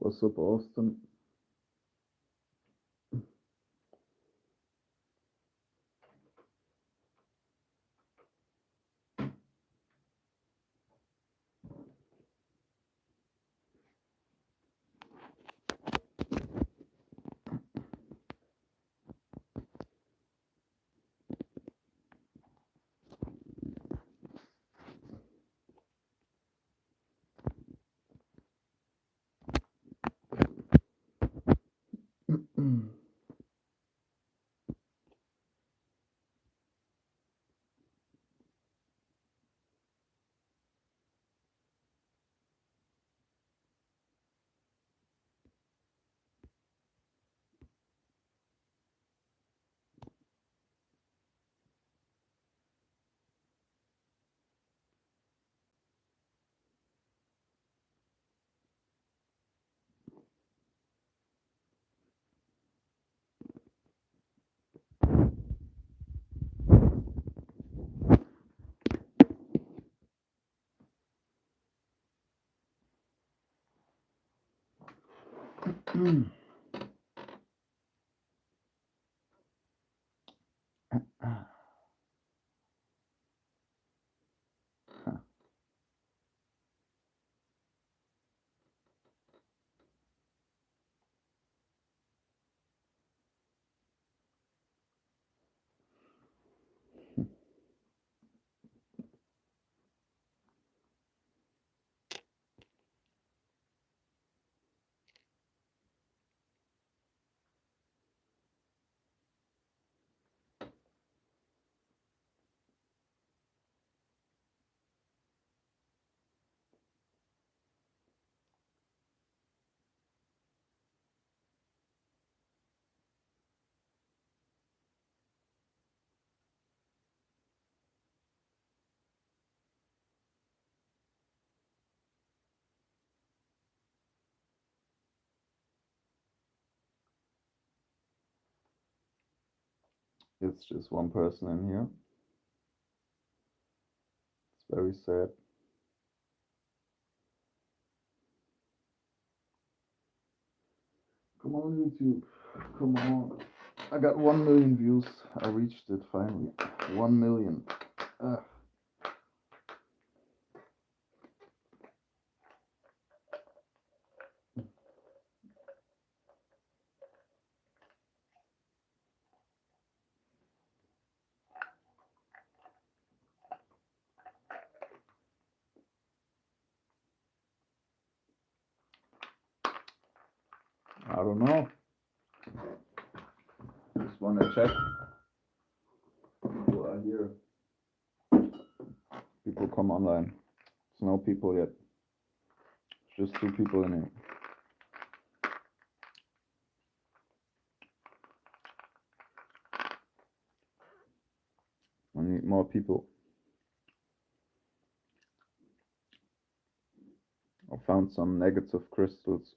What's up, Austin? It's just one person in here. It's very sad. Come on, YouTube. Come on. I got 1 million views. I reached it finally. 1 million. Ugh. I don't know. Just want to check. People are here. People come online. There's no people yet. Just 2 people in here. I need more people. I found some negative crystals,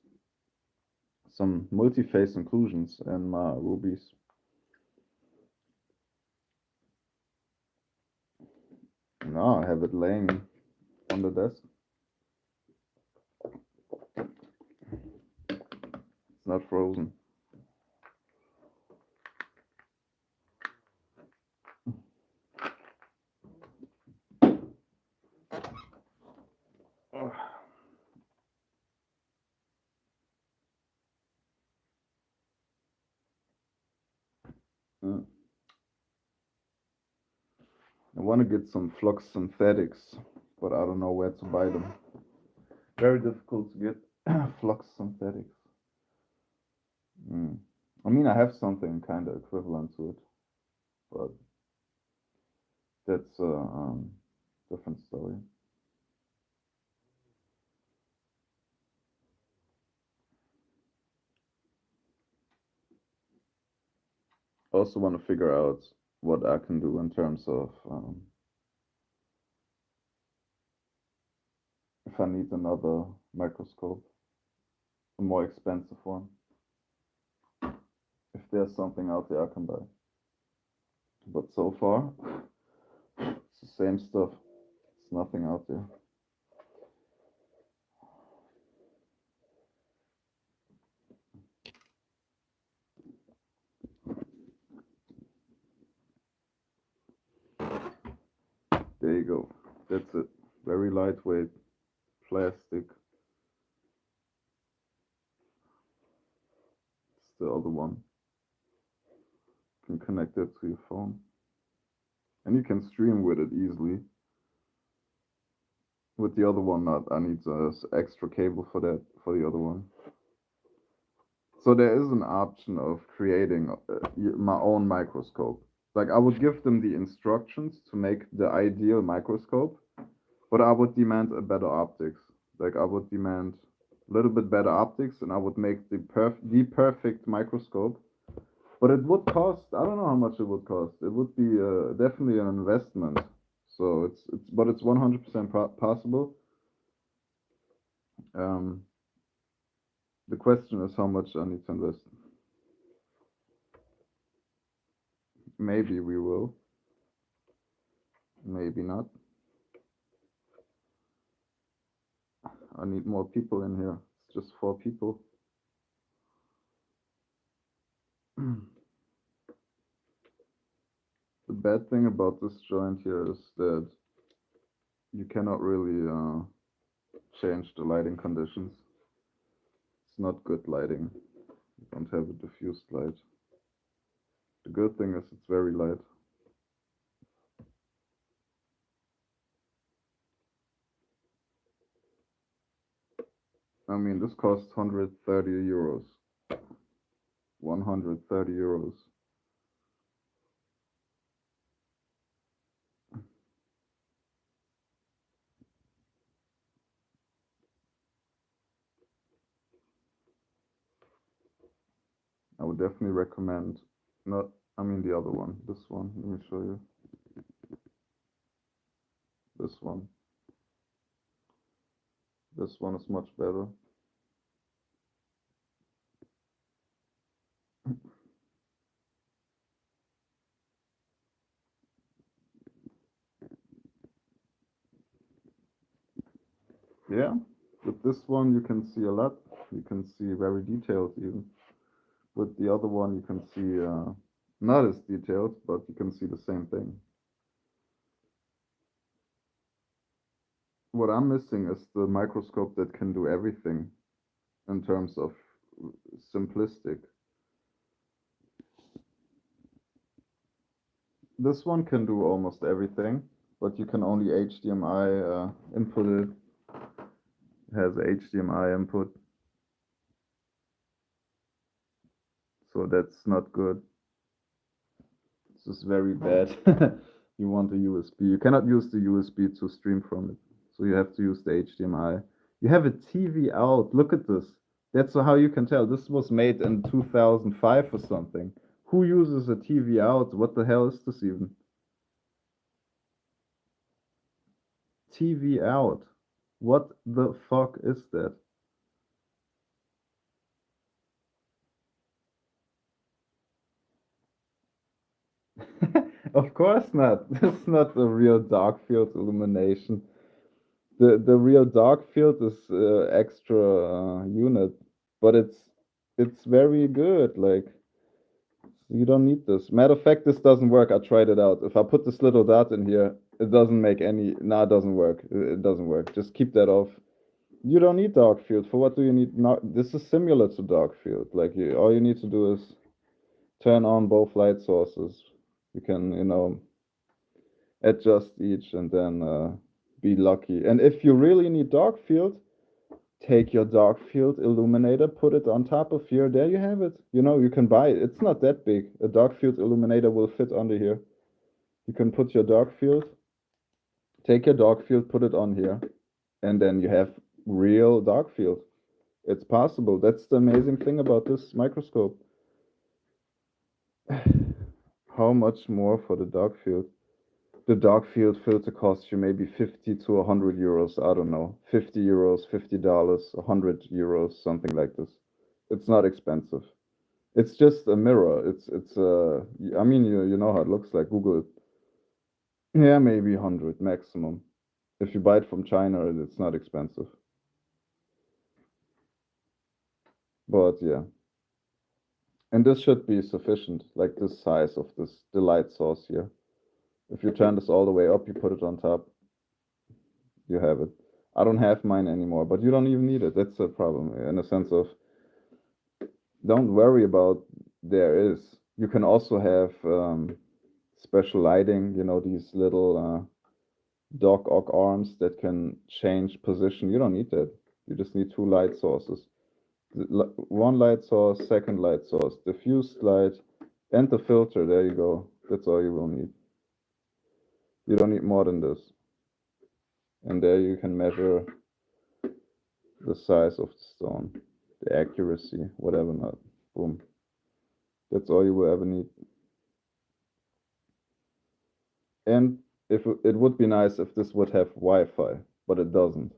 some multi-phase inclusions in my rubies. Now I have it laying on the desk. It's not frozen. I want to get some flux synthetics, but I don't know where to buy them. Very difficult to get flux synthetics. I mean, I have something kind of equivalent to it, but that's a different story. I also want to figure out what I can do in terms of if I need another microscope, a more expensive one. If there's something out there I can buy. But so far, it's the same stuff. It's nothing out there. you go. That's it. Very lightweight plastic. It's the other one. You can connect it to your phone. And you can stream with it easily. With the other one, not. I need an extra cable for that, for the other one. So there is an option of creating my own microscope. Like I would give them the instructions to make the ideal microscope, but I would demand a better optics. Like I would demand a little bit better optics, and I would make the perfect microscope. But it would cost. I don't know how much it would cost. It would be definitely an investment. So it's 100% possible. Um, the question is how much I need to invest. Maybe we will. Maybe not. I need more people in here. It's just 4 people. The bad thing about this joint here is that you cannot really change the lighting conditions. It's not good lighting. You don't have a diffused light. The good thing is it's very light. I mean, this costs 130 euros. 130 euros. I would definitely recommend not, I mean the other one, this one, let me show you. This one. This one is much better. Yeah, with this one you can see a lot. You can see very detailed even. With the other one you can see not as detailed, but you can see the same thing. What I'm missing is the microscope that can do everything in terms of simplistic. This one can do almost everything, but you can only HDMI input it. It has HDMI input. So that's not good. This is very bad. You want a USB. You cannot use the USB to stream from it. So you have to use the HDMI. You have a TV out. Look at this. That's how you can tell. This was made in 2005 or something. Who uses a TV out? What the hell is this even? TV out. What the fuck is that? Of course not. This is not a real dark field illumination. The real dark field is extra unit, but it's very good. Like you don't need this. Matter of fact, this doesn't work. I tried it out. If I put this little dot in here, it doesn't make any. No, it doesn't work. It doesn't work. Just keep that off. You don't need dark field. For what do you need? Not, this is similar to dark field. Like all you need to do is turn on both light sources. You can, adjust each and then be lucky. And if you really need dark field, take your dark field illuminator, put it on top of here. There you have it. You can buy it. It's not that big. A dark field illuminator will fit under here. You can put your dark field, take your dark field, put it on here, and then you have real dark field. It's possible. That's the amazing thing about this microscope. How much more for the dark field? The dark field filter costs you maybe 50 to 100 euros. I don't know, 50 euros, $50, 100 euros, something like this. It's not expensive. It's just a mirror. I mean, you know how it looks like. Google it. Yeah, maybe 100 maximum. If you buy it from China, it's not expensive. But yeah. And this should be sufficient, like this size of the light source here. If you turn this all the way up, you put it on top, you have it. I don't have mine anymore, but you don't even need it. That's the problem in the sense of don't worry about there is. You can also have special lighting, these little dog og arms that can change position. You don't need that. You just need two light sources. One light source, second light source, diffused light, and the filter. There you go. That's all you will need. You don't need more than this. And there you can measure the size of the stone, the accuracy, whatever not. Boom. That's all you will ever need. And if it would be nice if this would have Wi-Fi, but it doesn't.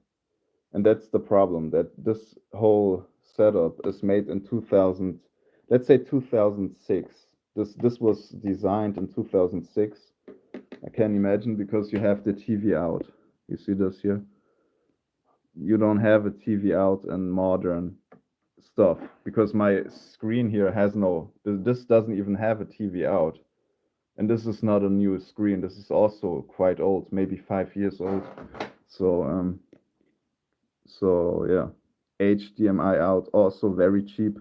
And that's the problem, that this whole setup is made in 2000, let's say 2006. This was designed in 2006. I can imagine because you have the TV out. You see this here? You don't have a TV out in modern stuff because my screen here has no, this doesn't even have a TV out. And this is not a new screen. This is also quite old, maybe 5 years old. So yeah, HDMI out, also very cheap,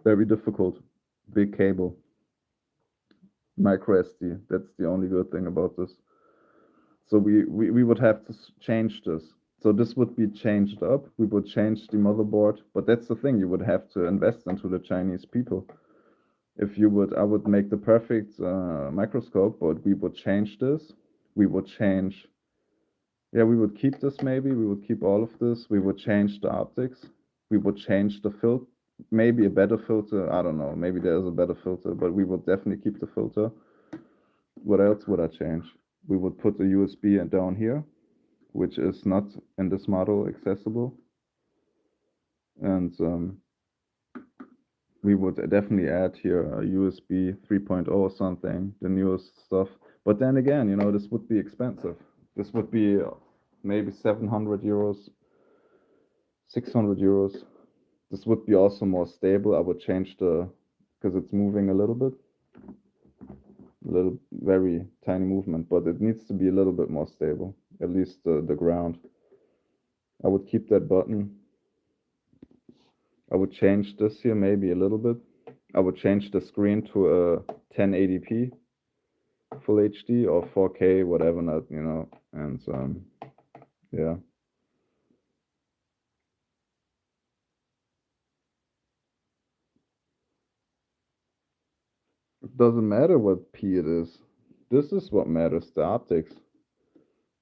very difficult, big cable, micro SD. That's the only good thing about this. So we would have to change this. So this would be changed up. We would change the motherboard, but that's the thing. You would have to invest into the Chinese people. If you would, I would make the perfect microscope, but we would change this. We would change. Yeah, we would keep this maybe. We would keep all of this. We would change the optics. We would change the filter. Maybe a better filter. I don't know. Maybe there's a better filter, but we would definitely keep the filter. What else would I change? We would put the USB down here, which is not in this model accessible. And we would definitely add here a USB 3.0 or something, the newest stuff. But then again, this would be expensive. This would be maybe 700 euros, 600 euros. This would be also more stable. I would change because it's moving a little bit. A little, very tiny movement, but it needs to be a little bit more stable, at least the ground. I would keep that button. I would change this here maybe a little bit. I would change the screen to a 1080p full HD or 4K, whatever not, and yeah. It doesn't matter what P it is. This is what matters, the optics.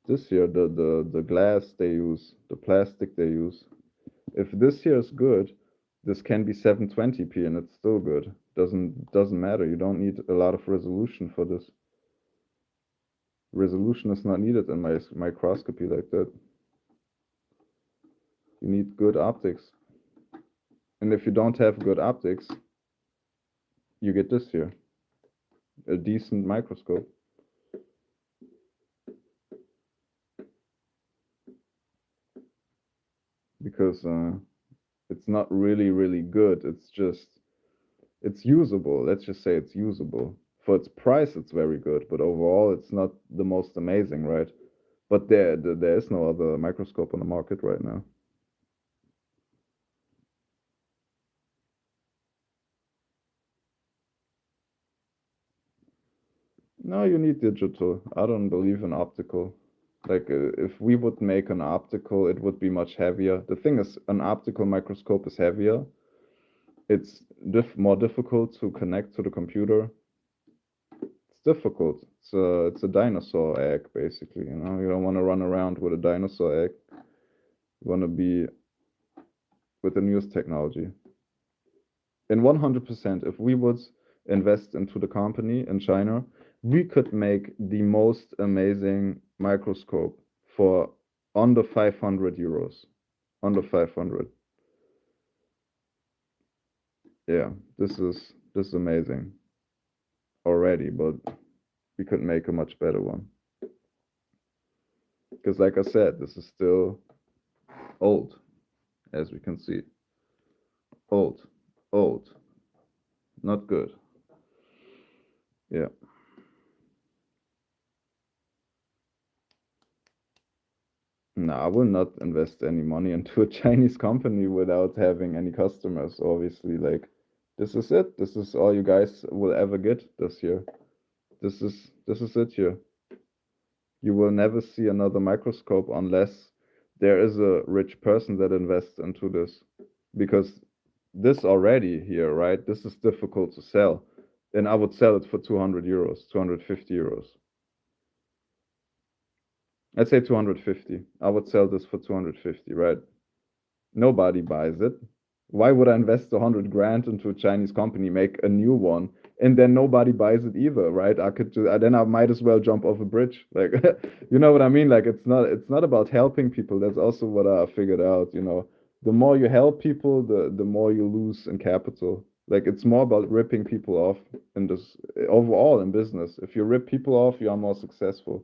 This here, the glass they use, the plastic they use. If this here is good, this can be 720p and it's still good. Doesn't matter. You don't need a lot of resolution for this. Resolution is not needed in my microscopy like that. You need good optics. And if you don't have good optics, you get this here. A decent microscope. Because it's not really, really good. It's usable. Let's just say it's usable. For its price, it's very good, but overall, it's not the most amazing, right? But there is no other microscope on the market right now. No, you need digital. I don't believe in optical. Like, if we would make an optical, it would be much heavier. The thing is, an optical microscope is heavier. It's more difficult to connect to the computer. It's difficult. It's a dinosaur egg, basically. You don't want to run around with a dinosaur egg. You want to be with the newest technology. And 100%, if we would invest into the company in China, we could make the most amazing microscope for under 500 euros. Under 500. Yeah, this is amazing already, but we could make a much better one. Because like I said, this is still old, as we can see. Old, not good. Yeah. No, I will not invest any money into a Chinese company without having any customers, obviously. Like, this is it. This is all you guys will ever get this year. This is it here. You will never see another microscope unless there is a rich person that invests into this. Because this already here, right? This is difficult to sell. And I would sell it for 200 euros, 250 euros. I'd say 250. I would sell this for 250, right? Nobody buys it. Why would I invest 100 grand into a Chinese company, make a new one, and then nobody buys it either, right? I could just, then I might as well jump off a bridge. Like, you know what I mean? Like, it's not about helping people. That's also what I figured out. The more you help people, the more you lose in capital. Like, it's more about ripping people off in this overall in business. If you rip people off, you are more successful.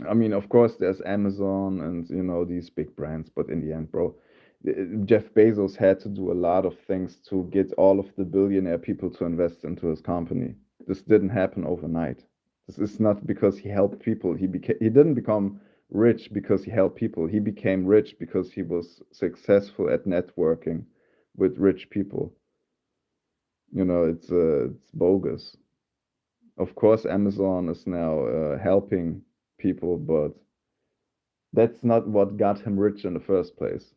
I mean, of course, there's Amazon and these big brands, but in the end, bro, Jeff Bezos had to do a lot of things to get all of the billionaire people to invest into his company. This didn't happen overnight. This is not because he helped people. He didn't become rich because he helped people. He became rich because he was successful at networking with rich people. It's bogus. Of course, Amazon is now helping people, but that's not what got him rich in the first place.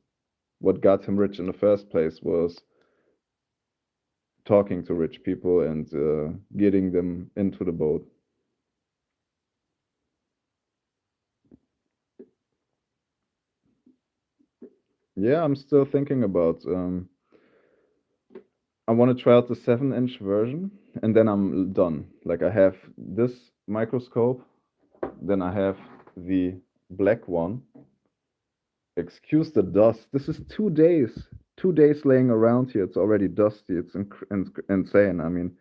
What got him rich in the first place was talking to rich people and getting them into the boat. Yeah, I'm still thinking about. I want to try out the 7-inch version, and then I'm done. Like, I have this microscope, then I have the black one. Excuse the dust. This is 2 days. 2 days laying around here. It's already dusty. It's insane. I mean,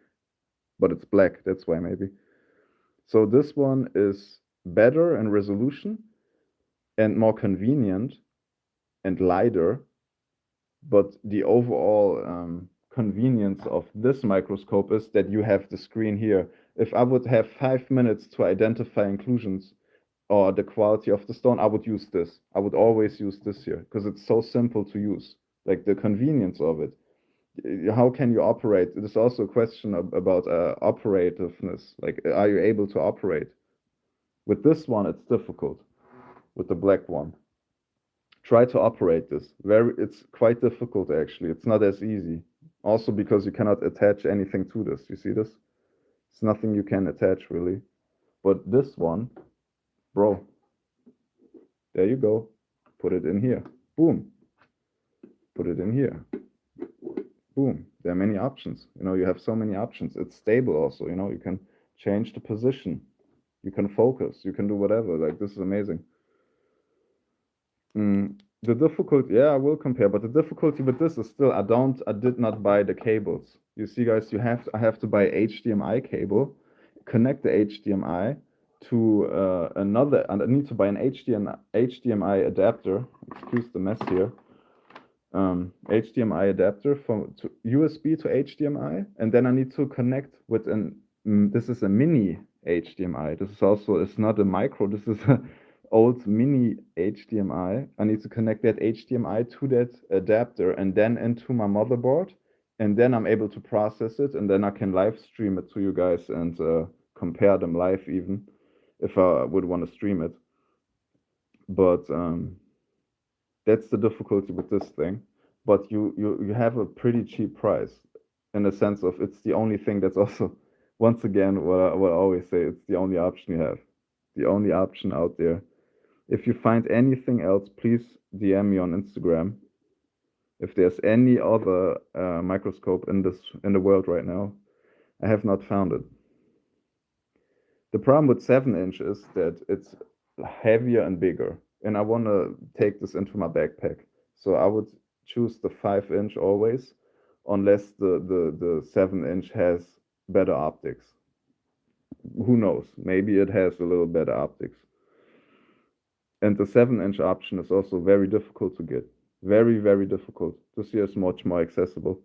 but it's black. That's why maybe. So this one is better in resolution and more convenient and lighter. But the overall convenience of this microscope is that you have the screen here. If I would have 5 minutes to identify inclusions or the quality of the stone, I would use this. I would always use this here because it's so simple to use. Like, the convenience of it. How can you operate? There's also a question about operativeness. Like, are you able to operate? With this one, it's difficult. With the black one, try to operate this. It's quite difficult actually. It's not as easy. Also because you cannot attach anything to this. You see this? It's nothing you can attach really. But this one, bro, there you go. Put it in here. Boom. Put it in here. Boom. There are many options. You have so many options. It's stable also. You can change the position. You can focus. You can do whatever. Like, this is amazing. The difficulty, yeah, I will compare, but the difficulty with this is still I did not buy the cables. You see, guys, I have to buy HDMI cable, connect the HDMI to another, and I need to buy an HDMI adapter. Excuse the mess here. HDMI adapter from USB to HDMI, and then I need to connect with this is a mini HDMI. This is also, it's not a micro, this is a old mini HDMI. I need to connect that HDMI to that adapter and then into my motherboard, and then I'm able to process it, and then I can live stream it to you guys and compare them live even if I would want to stream it. But that's the difficulty with this thing. But you have a pretty cheap price in the sense of it's the only thing that's also, once again, what I always say, it's the only option you have, the only option out there. If you find anything else, please DM me on Instagram. If there's any other microscope in the world right now, I have not found it. The problem with 7-inch is that it's heavier and bigger, and I want to take this into my backpack. So I would choose the 5-inch always, unless the 7-inch has better optics. Who knows? Maybe it has a little better optics. And the 7-inch option is also very difficult to get. Very, very difficult. This here is much more accessible.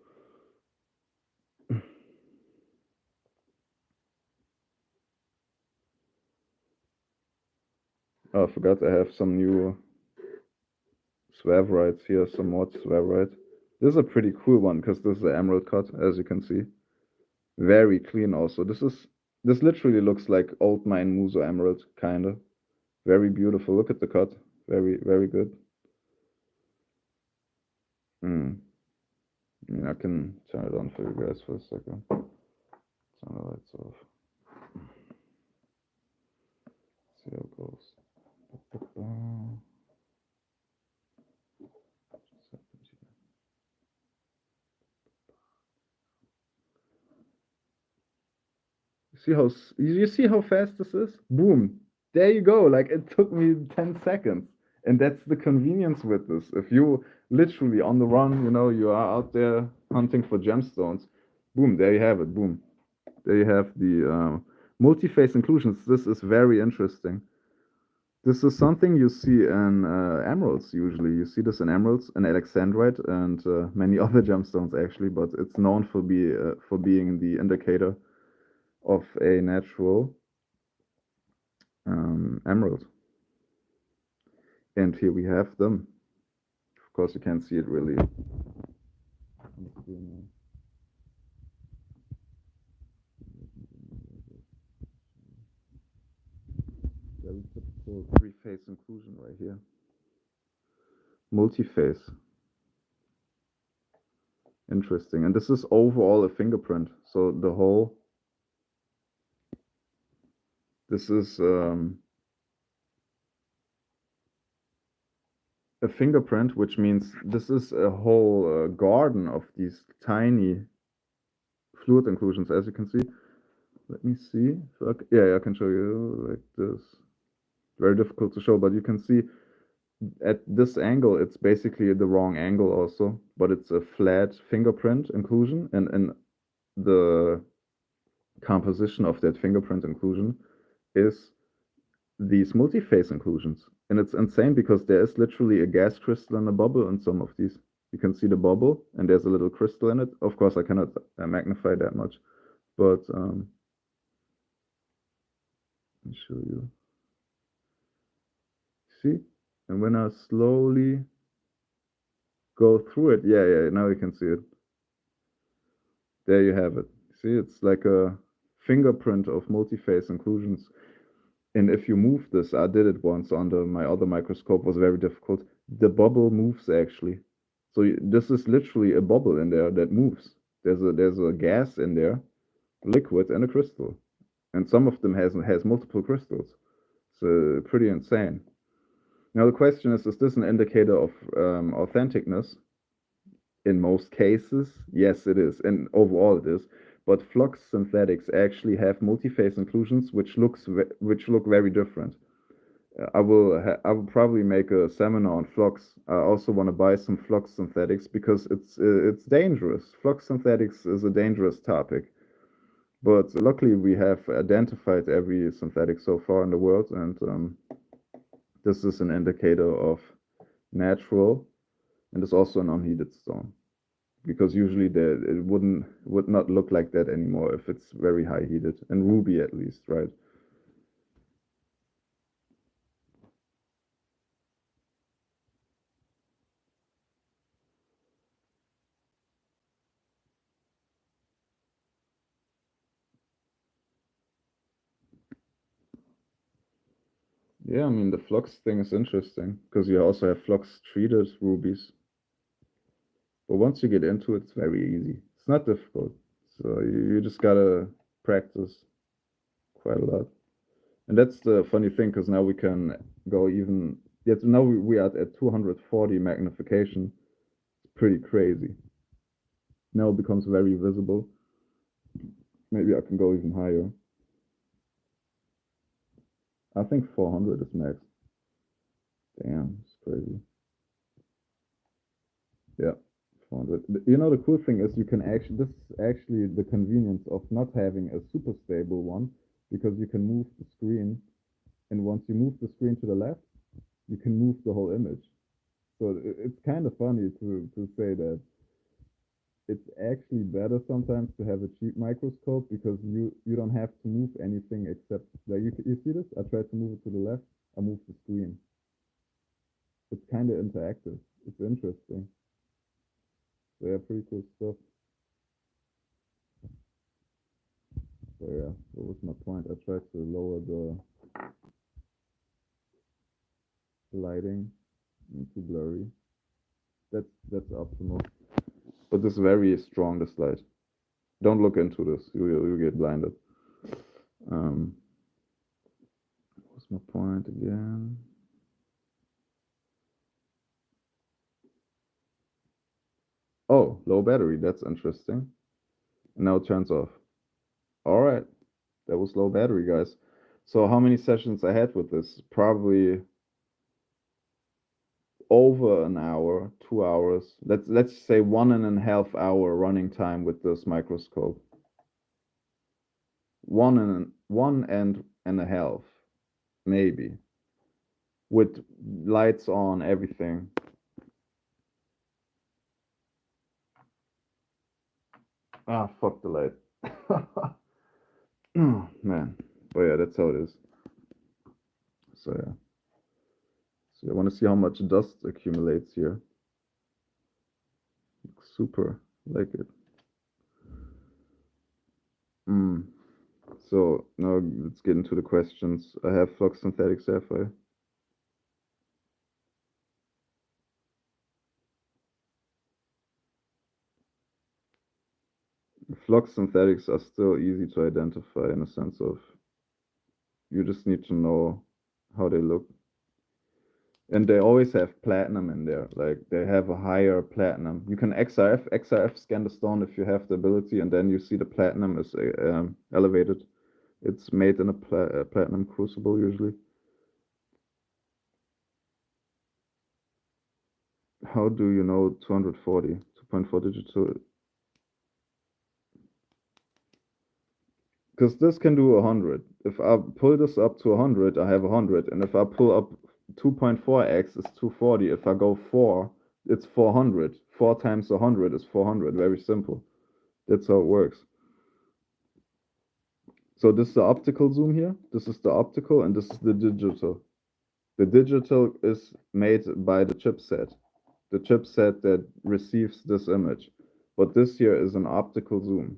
Oh, I forgot I have some new Swavrite here, some more Swavrite. This is a pretty cool one because this is the emerald cut, as you can see. Very clean also. This literally looks like old mine Muso emerald, kinda. Very beautiful. Look at the cut. Very, very good. Hmm. I can turn it on for you guys for a second. Turn the lights off. See how it goes. You see how fast this is? Boom. There you go. Like it took me 10 seconds. And that's the convenience with this. If you literally on the run, you are out there hunting for gemstones, boom, there you have it. Boom. There you have the multi-phase inclusions. This is very interesting. This is something you see in emeralds usually. You see this in emeralds and alexandrite and many other gemstones actually, but it's known for being the indicator of a natural emerald. And here we have them. Of course, you can't see it really. Very typical three-phase inclusion right here. Multi-phase. Interesting. And this is overall a fingerprint. So this is a fingerprint, which means this is a whole garden of these tiny fluid inclusions, as you can see. Let me see. Yeah, I can show you like this. Very difficult to show, but you can see at this angle, it's basically the wrong angle also, but it's a flat fingerprint inclusion, and the composition of that fingerprint inclusion is these multi-phase inclusions. And it's insane because there is literally a gas crystal and a bubble in some of these. You can see the bubble, and there's a little crystal in it. Of course, I cannot magnify that much, but let me show you. See? And when I slowly go through it, yeah, now you can see it. There you have it. See, it's like a fingerprint of multi-phase inclusions. And if you move this, I did it once under my other microscope, was very difficult. The bubble moves actually. So this is literally a bubble in there that moves. There's a gas in there, liquid and a crystal, and some of them has multiple crystals. So pretty insane. Now the question is this an indicator of authenticness? In most cases, yes, it is, and overall it is. But flux synthetics actually have multi-phase inclusions, which look very different. I will probably make a seminar on flux. I also want to buy some flux synthetics because it's dangerous. Flux synthetics is a dangerous topic, but luckily we have identified every synthetic so far in the world, and this is an indicator of natural, and it's also an unheated stone because usually it would not look like that anymore if it's very high heated, and ruby at least, right? Yeah, I mean the flux thing is interesting because you also have flux treated rubies, but once you get into it, it's very easy. It's not difficult, so you just gotta practice quite a lot. And that's the funny thing because now we can go even. Yet now we are at 240 magnification. It's pretty crazy. Now it becomes very visible. Maybe I can go even higher. I think 400 is max. Damn, it's crazy. Yeah, 400. The cool thing is you can actually, this is actually the convenience of not having a super stable one because you can move the screen. And once you move the screen to the left, you can move the whole image. So it's kind of funny to say that it's actually better sometimes to have a cheap microscope because you don't have to move anything except like you see this. I tried to move it to the left. I move the screen. It's kind of interactive. It's interesting. So yeah, pretty cool stuff. So yeah, what was my point? I tried to lower the lighting. Too blurry. That's optimal. But this is very strong, this light. Don't look into this. You get blinded. Um, what's my point again? Oh, low battery. That's interesting. And now it turns off. All right. That was low battery, guys. So how many sessions I had with this? Probably over an hour, 2 hours. Let's say 1.5 hour running time with this microscope. One and a half, maybe, with lights on, everything. Ah, fuck the light. Oh, man. But yeah, that's how it is. So yeah. So I want to see how much dust accumulates here. Super, like it. So now let's get into the questions. I have Flux Synthetic Sapphire. Flux synthetics are still easy to identify in a sense of you just need to know how they look. And they always have platinum in there. Like they have a higher platinum. You can XRF scan the stone if you have the ability, and then you see the platinum is elevated. It's made in a platinum crucible usually. How do you know 240, 2.4 digital? Because this can do 100. If I pull this up to 100, I have 100. And if I pull up 2.4x, it's 240. If I go 4, it's 400. 4 times 100 is 400. Very simple. That's how it works. So this is the optical zoom here. This is the optical, and this is the digital. The digital is made by the chipset. The chipset that receives this image. But this here is an optical zoom.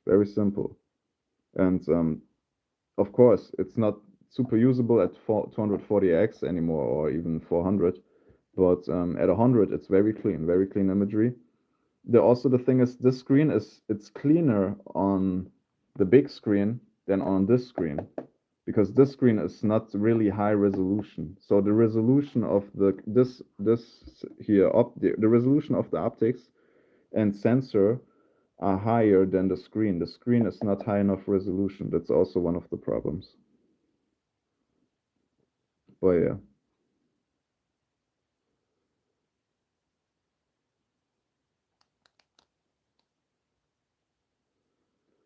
Very simple. And of course, it's not super usable at 240x anymore, or even 400. But at 100, it's very clean imagery. Also the thing is, this screen it's cleaner on the big screen than on this screen, because this screen is not really high resolution. So the resolution of this here the resolution of the optics and sensor are higher than the screen. The screen is not high enough resolution. That's also one of the problems. But yeah.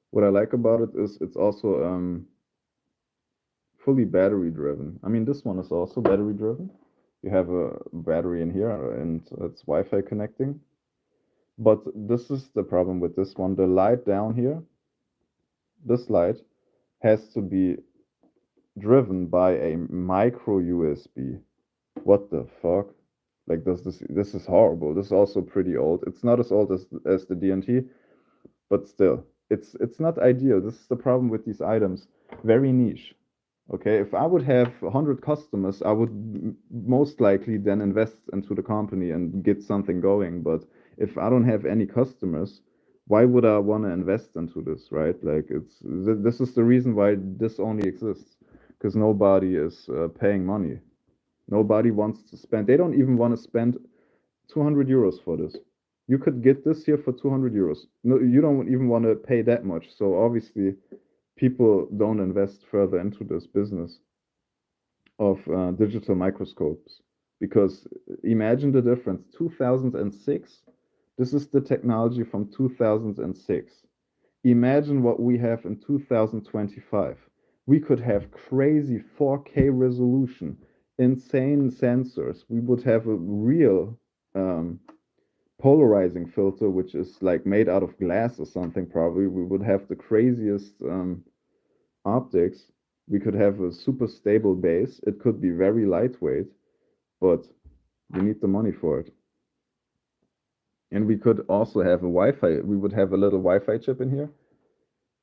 What I like about it is it's also fully battery driven. I mean, this one is also battery driven. You have a battery in here and it's Wi-Fi connecting. But this is the problem with this one. The light down here, this light has to be driven by a micro USB. What the fuck? Like this is horrible. This is also pretty old. It's not as old as the DNT, but still, it's not ideal. This is the problem with these items. Very niche. Okay, if I would have 100 customers, I would most likely then invest into the company and get something going. But if I don't have any customers, why would I want to invest into this, right? Like this is the reason why this only exists, because nobody is paying money. Nobody wants to spend. They don't even want to spend 200 euros for this. You could get this here for 200 euros. No, you don't even want to pay that much. So obviously, people don't invest further into this business of digital microscopes, because imagine the difference. 2006, this is the technology from 2006. Imagine what we have in 2025. We could have crazy 4K resolution, insane sensors. We would have a real polarizing filter, which is like made out of glass or something, probably. We would have the craziest optics. We could have a super stable base. It could be very lightweight, but we need the money for it. And we could also have a Wi-Fi. We would have a little Wi-Fi chip in here,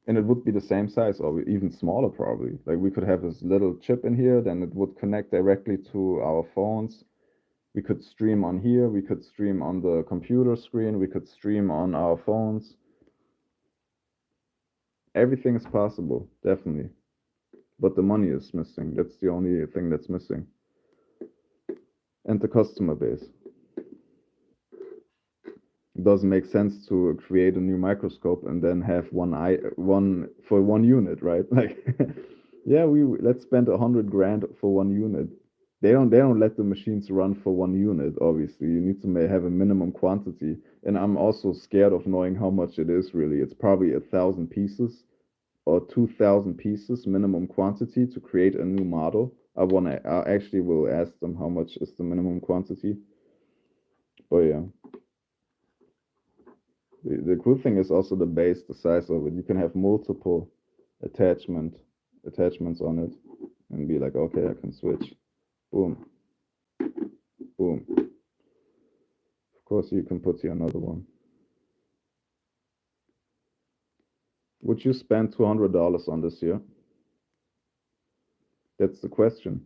and it would be the same size or even smaller probably. Like we could have this little chip in here, then it would connect directly to our phones. We could stream on here, we could stream on the computer screen, we could stream on our phones. Everything is possible, definitely. But the money is missing. That's the only thing that's missing. And the customer base. It doesn't make sense to create a new microscope and then have one for one unit, right? Like, yeah, let's spend 100 grand for one unit. They don't let the machines run for one unit. Obviously, you need to have a minimum quantity, and I'm also scared of knowing how much it is really. It's probably 1,000 pieces or 2,000 pieces minimum quantity to create a new model. I actually will ask them how much is the minimum quantity. But yeah. The cool thing is also the base, the size of it. You can have multiple attachments on it and be like, okay, I can switch. Boom. Boom. Of course, you can put here another one. Would you spend $200 on this here? That's the question.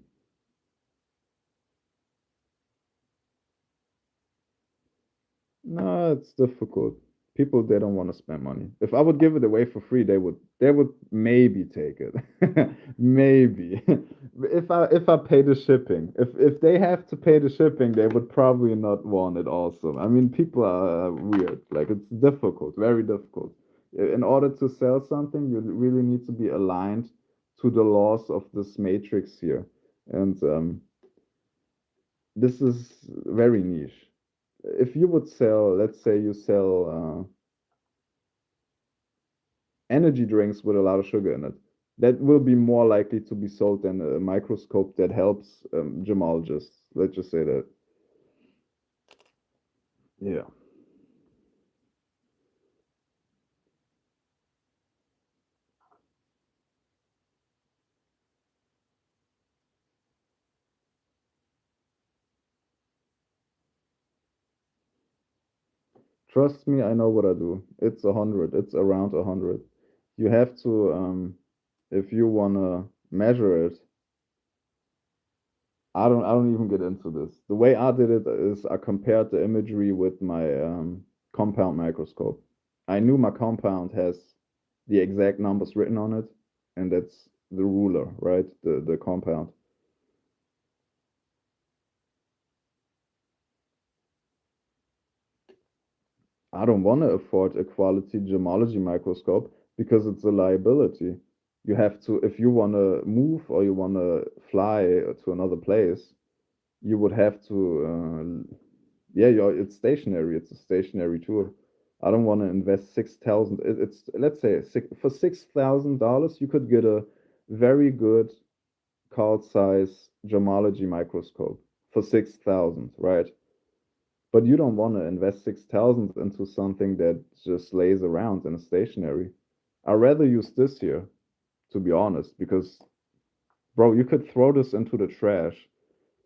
No, it's difficult. People, they don't want to spend money. If I would give it away for free, they would maybe take it. Maybe. If I pay the shipping. If they have to pay the shipping, they would probably not want it also. I mean, people are weird. Like it's difficult, very difficult. In order to sell something, you really need to be aligned to the laws of this matrix here. And this is very niche. If you would sell, let's say you sell energy drinks with a lot of sugar in it, that will be more likely to be sold than a microscope that helps gemologists. Let's just say that. Yeah. Trust me, I know what I do. It's 100. It's around 100. You have to, if you wanna measure it, I don't even get into this. The way I did it is I compared the imagery with my compound microscope. I knew my compound has the exact numbers written on it, and that's the ruler, right? The compound. I don't want to afford a quality gemology microscope because it's a liability. You have to, if you want to move or you want to fly to another place, you would have to, yeah, it's stationary. It's a stationary tour. I don't want to invest 6,000. It's let's say for $6,000, you could get a very good cult size gemology microscope for 6,000, right? But you don't want to invest 6,000 into something that just lays around in a stationary. I'd rather use this here, to be honest, because bro, you could throw this into the trash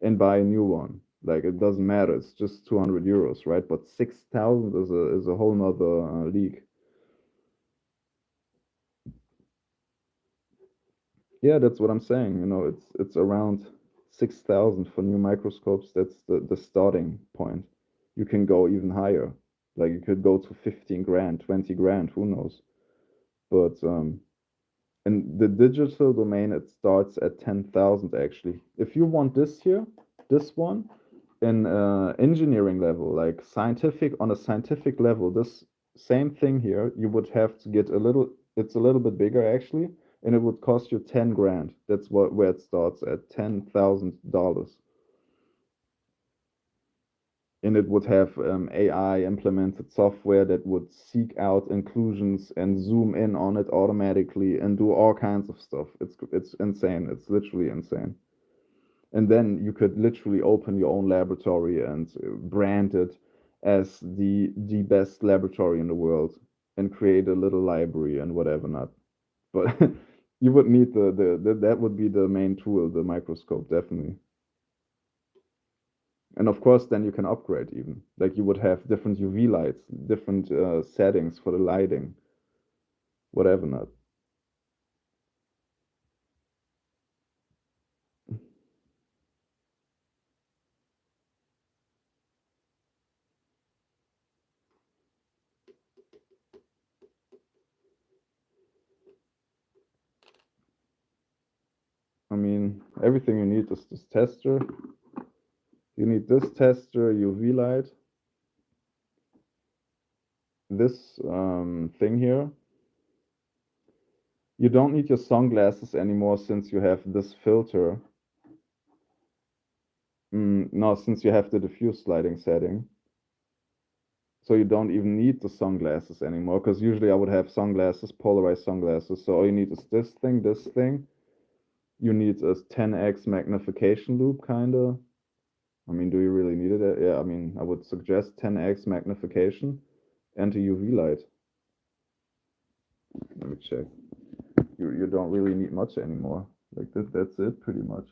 and buy a new one. Like it doesn't matter. It's just 200 euros, right? But 6,000 is a whole nother league. Yeah, that's what I'm saying. It's around 6,000 for new microscopes. That's the starting point. You can go even higher. Like you could go to 15 grand, 20 grand, who knows? But in the digital domain, it starts at 10,000 actually. If you want this here, this one, in engineering level, like on a scientific level, this same thing here, you would have to get it's a little bit bigger actually, and it would cost you 10 grand. That's where it starts at $10,000. And it would have AI implemented software that would seek out inclusions and zoom in on it automatically and do all kinds of stuff. It's insane. It's literally insane. And then you could literally open your own laboratory and brand it as the best laboratory in the world and create a little library and whatever not. But You would need that would be the main tool, the microscope, definitely. And of course, then you can upgrade even. Like you would have different UV lights, different settings for the lighting, whatever not. I mean, everything you need is this tester. You need this tester, UV light, this thing here. You don't need your sunglasses anymore since you have this filter. No, since you have the diffuse sliding setting. So you don't even need the sunglasses anymore, because usually I would have sunglasses, polarized sunglasses. So all you need is this thing. You need a 10x magnification loop, kinda. I mean, do you really need it? Yeah, I mean, I would suggest 10x magnification and a UV light. Let me check. You don't really need much anymore. Like that's it, pretty much.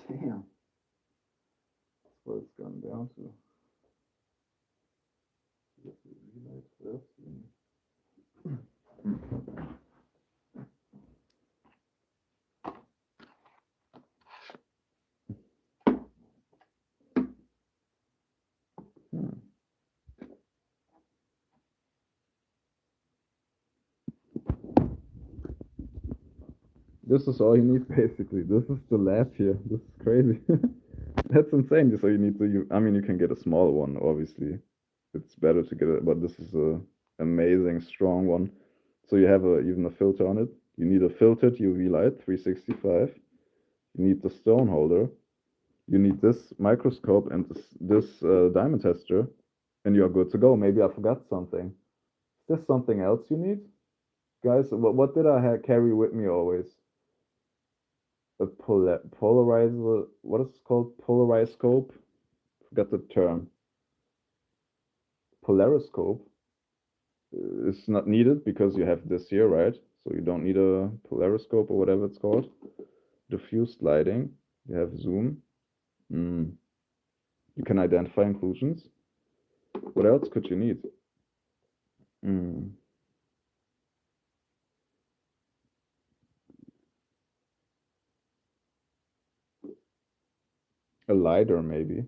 Damn, that's what it's gone down to. Get the UV light first. Hmm. This is all you need basically. This is the lab here. This is crazy. That's insane. So you need to. I mean, you can get a small one. Obviously, it's better to get it, but this is a amazing strong one. So you have even a filter on it. You need a filtered UV light, 365. You need the stone holder. You need this microscope and this diamond tester, and you're good to go. Maybe I forgot something. Is there something else you need, guys? What did I carry with me always? A polarizer. What is it called? Polariscope. Forgot the term. Polariscope is not needed because you have this here, right? So you don't need a polariscope or whatever it's called. Diffuse lighting. You have zoom. Mm. You can identify inclusions. What else could you need? Mm. A lighter, maybe.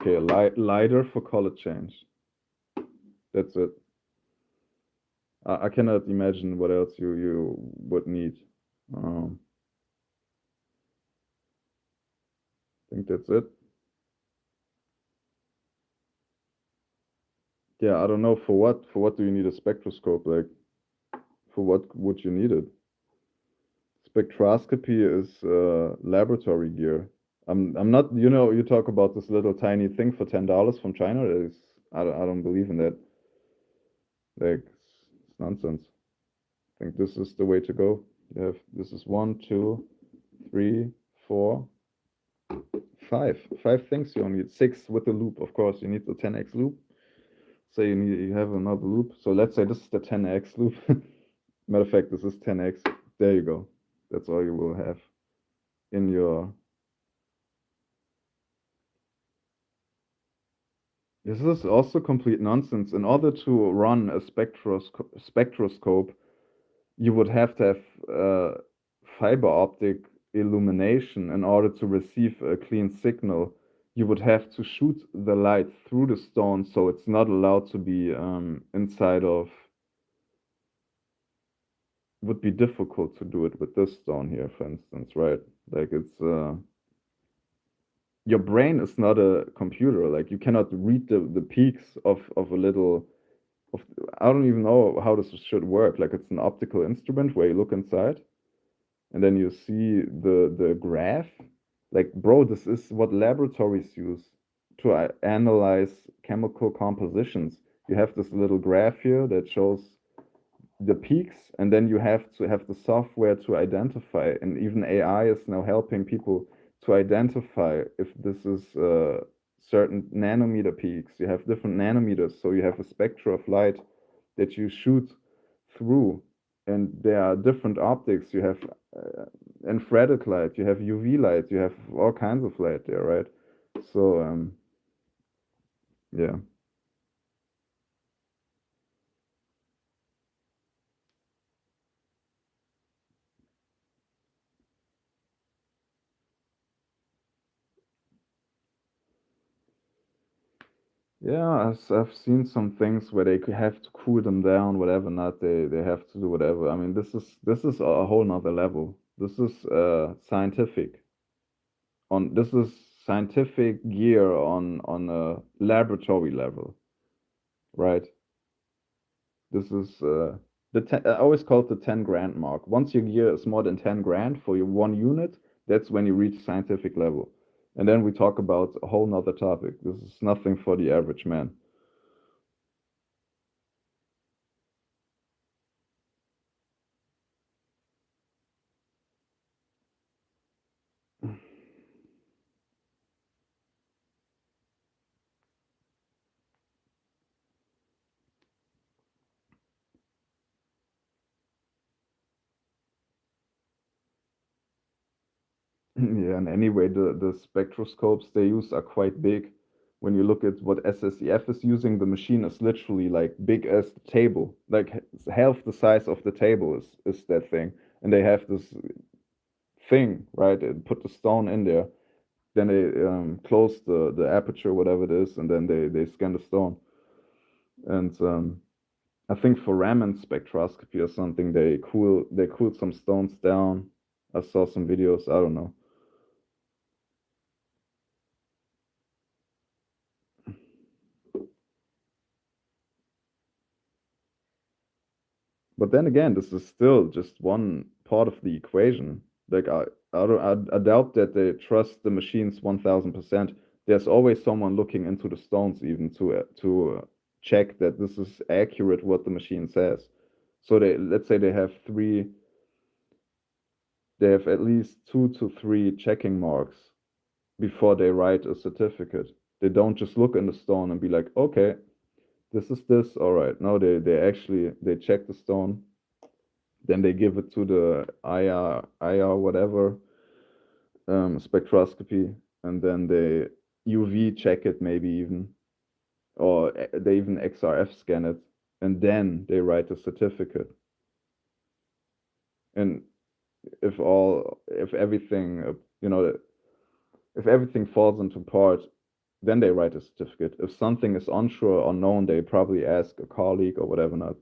Okay, a lighter for color change. That's it. I cannot imagine what else you would need. Um, I think that's it. Yeah, I don't know for what. For what do you need a spectroscope? Like, for what would you need it? Spectroscopy is laboratory gear. I'm not. You know, you talk about this little tiny thing for $10 from China. Is I don't believe in that. Like, it's nonsense. I think this is the way to go. You have this is one, two, three, four, five things you only need. Six with the loop, of course. You need the 10x loop. Say you have another loop. So let's say this is the 10x loop. Matter of fact, this is 10x. There you go. That's all you will have in your. This is also complete nonsense. In order to run a spectroscope, you would have to have fiber optic illumination in order to receive a clean signal. You would have to shoot the light through the stone, so it's not allowed to be inside of. Would be difficult to do it with this stone here, for instance, right? Like it's your brain is not a computer. Like you cannot read the peaks of a little of. I don't even know how this should work. Like it's an optical instrument where you look inside and then you see the graph. Like, bro, this is what laboratories use to analyze chemical compositions. You have this little graph here that shows the peaks, and then you have to have the software to identify, and even AI is now helping people to identify if this is certain nanometer peaks, you have different nanometers, so you have a spectra of light that you shoot through, and there are different optics. You have infrared light, you have UV light, you have all kinds of light there, right? So yeah. Yeah, I've seen some things where they could have to cool them down, whatever. Not they have to do whatever. I mean, this is a whole nother level. This is scientific. This is scientific gear on a laboratory level, right? This is I always call it the 10 grand mark. Once your gear is more than 10 grand for your one unit, that's when you reach scientific level. And then we talk about a whole nother topic. This is nothing for the average man. Yeah, and anyway, the spectroscopes they use are quite big. When you look at what SSEF is using, the machine is literally like big as the table, like half the size of the table is that thing. And they have this thing, right? They put the stone in there, then they close the aperture, whatever it is, and then they scan the stone. And I think for Raman spectroscopy or something, they cooled some stones down. I saw some videos. I don't know. But then again, this is still just one part of the equation. Like I doubt that they trust the machines 1000%. There's always someone looking into the stones even to check that this is accurate what the machine says. So let's say they have at least 2 to 3 checking marks before they write a certificate. They don't just look in the stone and be like, okay, this is this, all right. No, they check the stone, then they give it to the IR whatever spectroscopy, and then they UV check it maybe even, or they even XRF scan it, and then they write a certificate. And if everything if everything falls into part, then they write a certificate. If something is unsure or unknown, they probably ask a colleague or whatever not.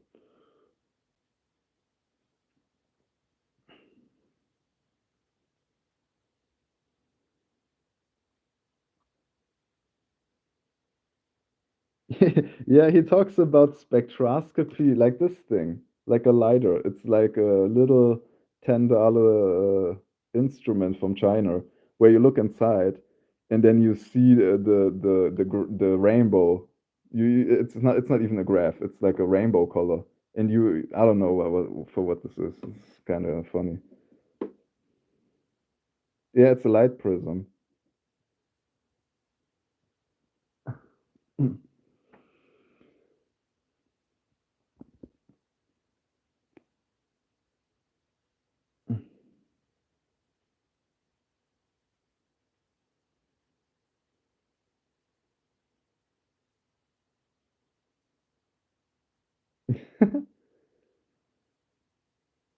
Yeah, he talks about spectroscopy like this thing, like a lidar. It's like a little $10 instrument from China where you look inside and then you see the rainbow. It's not even a graph. It's like a rainbow color. And I don't know for what this is. It's kind of funny. Yeah, it's a light prism.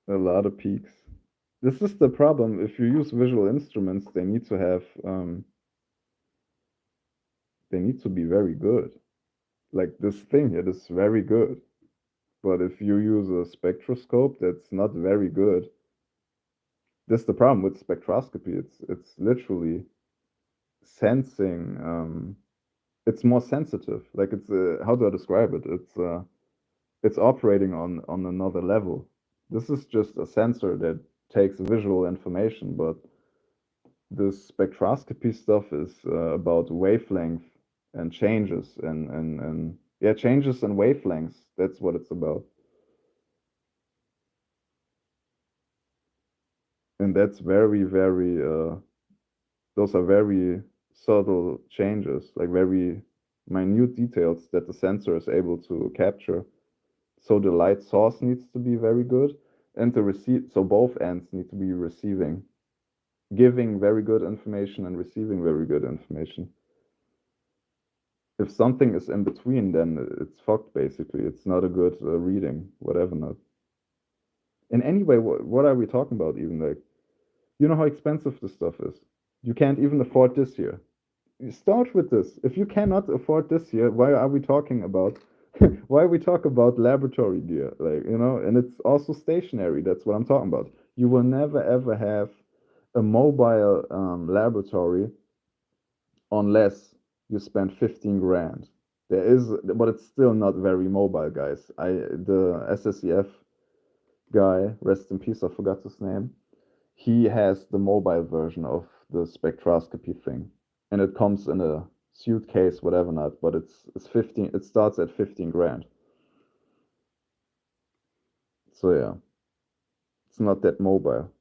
A lot of peaks. This is the problem. If you use visual instruments, they need to be very good. Like this thing here is very good. But if you use a spectroscope that's not very good, that's the problem with spectroscopy. It's literally sensing. It's more sensitive. Like it's how do I describe it? It's operating on another level. This is just a sensor that takes visual information, but this spectroscopy stuff is about wavelength and changes and yeah, changes and wavelengths. That's what it's about. And that's very, very those are very subtle changes, like very minute details that the sensor is able to capture. So the light source needs to be very good, and the receive. So both ends need to be receiving, giving very good information and receiving very good information. If something is in between, then it's fucked. Basically, it's not a good reading, whatever. Not. And anyway, what are we talking about? Even like, you know how expensive this stuff is. You can't even afford this here. You start with this. If you cannot afford this here, why are we talking about? Why we talk about laboratory gear? Like, and it's also stationary. That's what I'm talking about. You will never ever have a mobile laboratory unless you spend 15 grand. There is, but it's still not very mobile, guys. The SSEF guy, rest in peace, I forgot his name. He has the mobile version of the spectroscopy thing, and it comes in a suitcase, whatever not. But it's 15. It starts at 15 grand. So yeah, it's not that mobile.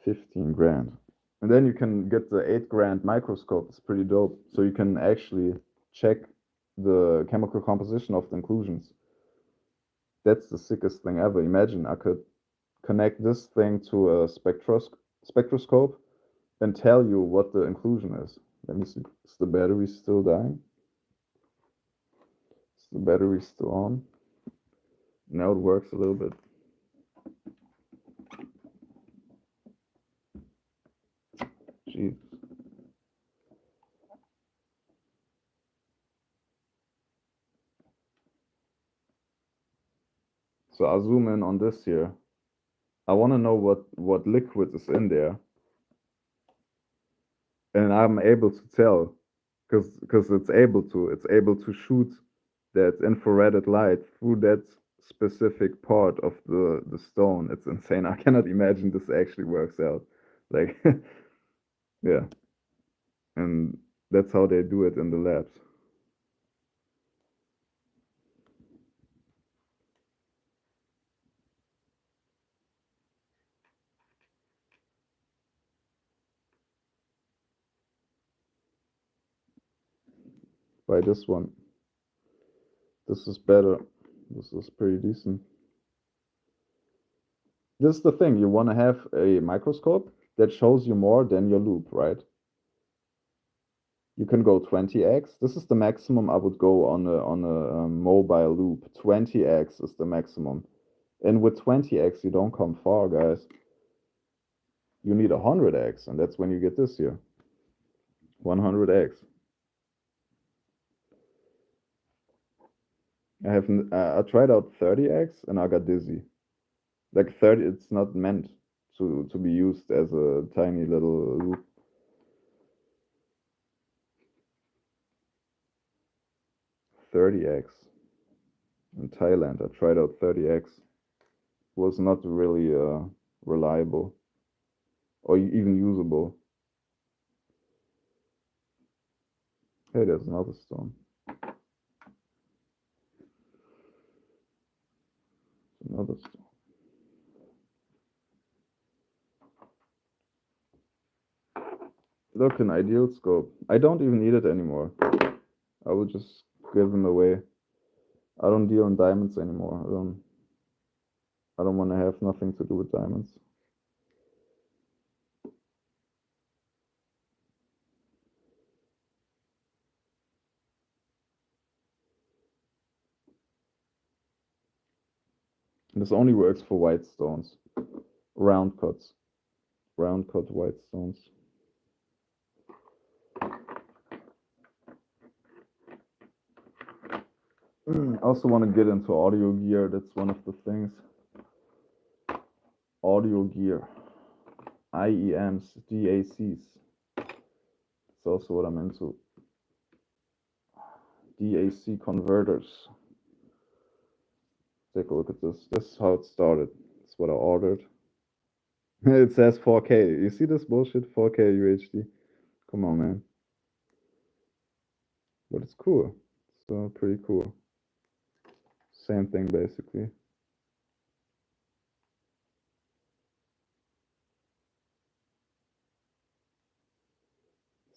15 grand. And then you can get the 8 grand microscope. It's pretty dope. So you can actually check the chemical composition of the inclusions. That's the sickest thing ever. Imagine I could connect this thing to a spectroscope and tell you what the inclusion is. Let me see. Is the battery still dying? Is the battery still on? Now it works a little bit. Jeez. So I'll zoom in on this here. I want to know what liquid is in there, and I'm able to tell because it's able to shoot that infrared light through that specific part of the stone. It's insane. I cannot imagine this actually works out. Like, yeah, and that's how they do it in the labs. By this one, this is better. This is pretty decent. This is the thing. You want to have a microscope that shows you more than your loop, right? You can go 20x. This is the maximum I would go on a mobile loop. 20x is the maximum. And with 20x, you don't come far, guys. You need 100x, and that's when you get this here. 100x. I tried out 30x and I got dizzy. Like 30, it's not meant to be used as a tiny little loop. 30x in Thailand. I tried out 30x. Was not really reliable or even usable. Hey, there's another stone. Another stone. Look, an ideal scope. I don't even need it anymore. I will just give them away. I don't deal in diamonds anymore. I don't want to have nothing to do with diamonds. This only works for white stones. Round cuts. Round cut white stones. I also want to get into audio gear. That's one of the things. Audio gear. IEMs, DACs. That's also what I'm into. DAC converters. Take a look at this. This is how it started. That's what I ordered. It says 4K. You see this bullshit? 4K UHD. Come on, man. But it's cool. It's pretty cool. Same thing, basically.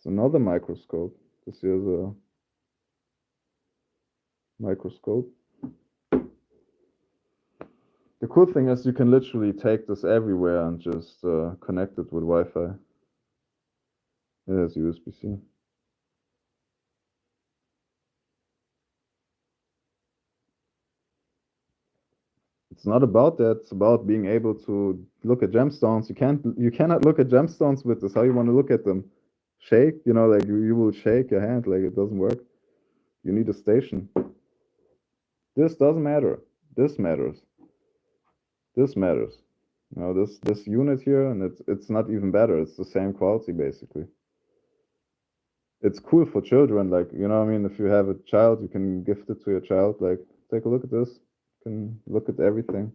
It's another microscope. This here's a microscope. The cool thing is you can literally take this everywhere and just connect it with Wi-Fi. There's USB-C. It's not about that. It's about being able to look at gemstones. You cannot look at gemstones with this. How you want to look at them? Shake, like you will shake your hand, like it doesn't work. You need a station. This doesn't matter. This matters. This matters. This unit here, and it's not even better. It's the same quality basically. It's cool for children, like if you have a child, you can gift it to your child. Like, take a look at this. You can look at everything.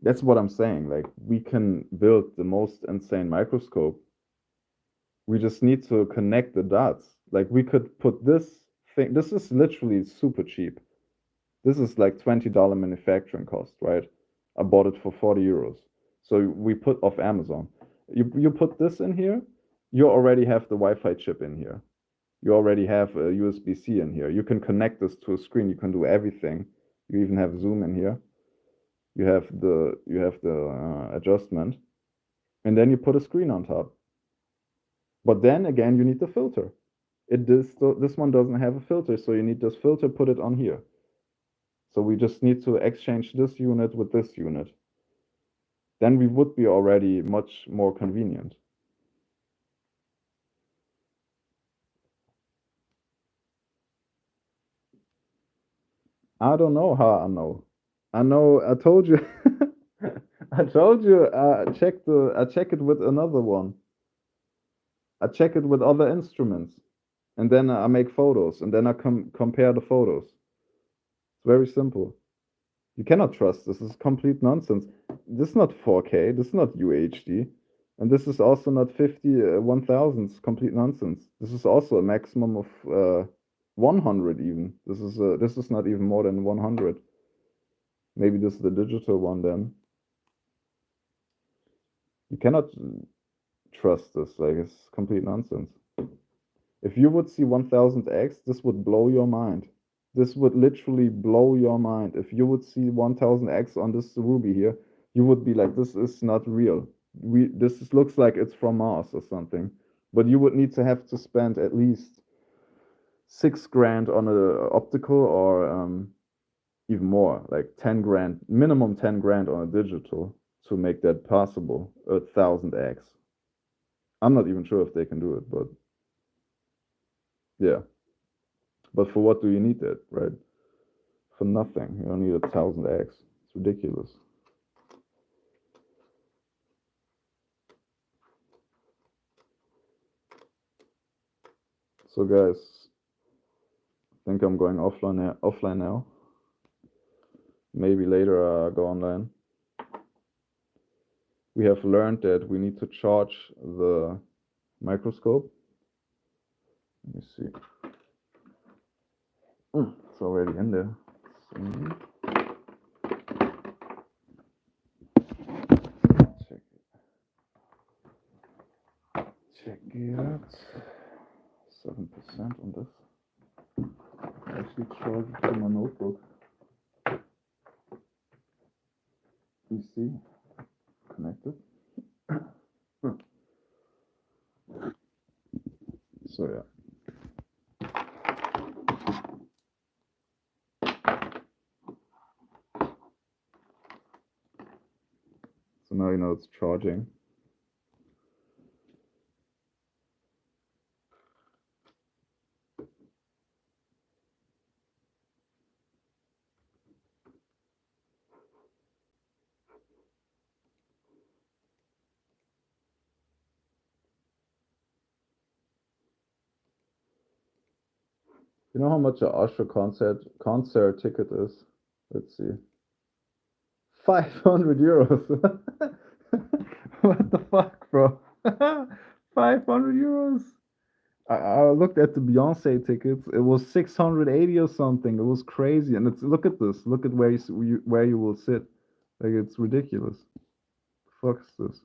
That's what I'm saying. Like, we can build the most insane microscope. We just need to connect the dots. Like, we could put this thing. This is literally super cheap. This is like $20 manufacturing cost, right? I bought it for 40 euros. So we put off Amazon. You put this in here, you already have the Wi-Fi chip in here. You already have a USB-C in here. You can connect this to a screen. You can do everything. You even have Zoom in here. You have the adjustment, and then you put a screen on top. But then again, you need the filter. This one doesn't have a filter, so you need this filter. Put it on here. So we just need to exchange this unit with this unit. Then we would be already much more convenient. I don't know how I know. I told you. I told you. I check it with another one. I check it with other instruments, and then I make photos, and then I compare the photos. It's very simple. You cannot trust this. This is complete nonsense. This is not 4K. This is not UHD, and this is also not 1000. It's complete nonsense. This is also a maximum of 100 even. This is not even more than 100. Maybe this is the digital one then. You cannot trust this. Like, it's complete nonsense. If you would see 1000x, this would blow your mind. This would literally blow your mind. If you would see 1000x on this ruby here, you would be like, this is not real. This looks like it's from Mars or something. But you would need to have to spend at least 6 grand on a optical, or even more, like 10 grand, minimum 10 grand on a digital to make that possible. 1000x. I'm not even sure if they can do it, but yeah. But for what do you need that, right? For nothing. You don't need 1000x. It's ridiculous. So guys, I think I'm going offline now. Maybe later I'll go online. We have learned that we need to charge the microscope. Let me see. It's already in there. Check it out. 7% on this. I actually charge it to my notebook. PC connected. So yeah. So now you know it's charging. You know how much a Usher concert ticket is? Let's see. 500 euros. What the fuck, bro? 500 euros. I looked at the Beyonce tickets. It was 680 or something. It was crazy. And look at this. Look at where you will sit. Like, it's ridiculous. The fuck is this?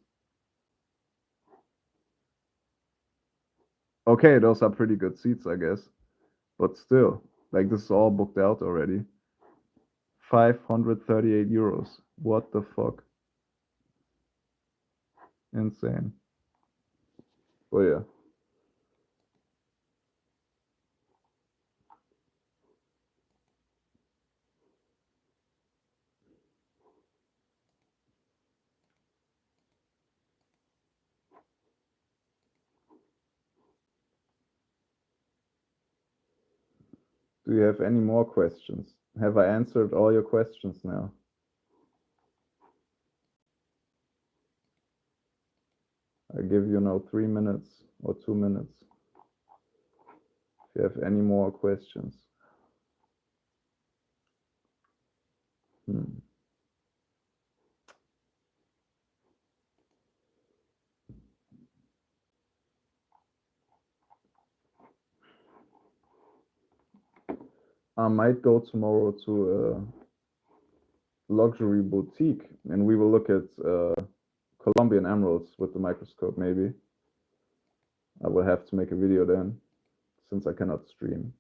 Okay, those are pretty good seats, I guess. But still, like this is all booked out already. 538 euros. What the fuck? Insane. Oh yeah. Do you have any more questions? Have I answered all your questions now? I give you now 3 minutes or 2 minutes. If you have any more questions. Hmm. I might go tomorrow to a luxury boutique and we will look at Colombian emeralds with the microscope, maybe. I will have to make a video then, since I cannot stream.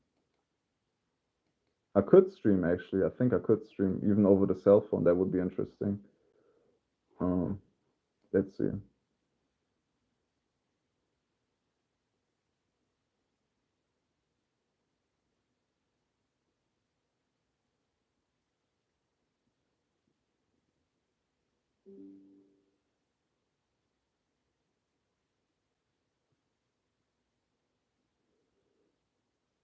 I could stream actually. I think I could stream even over the cell phone. That would be interesting. Let's see.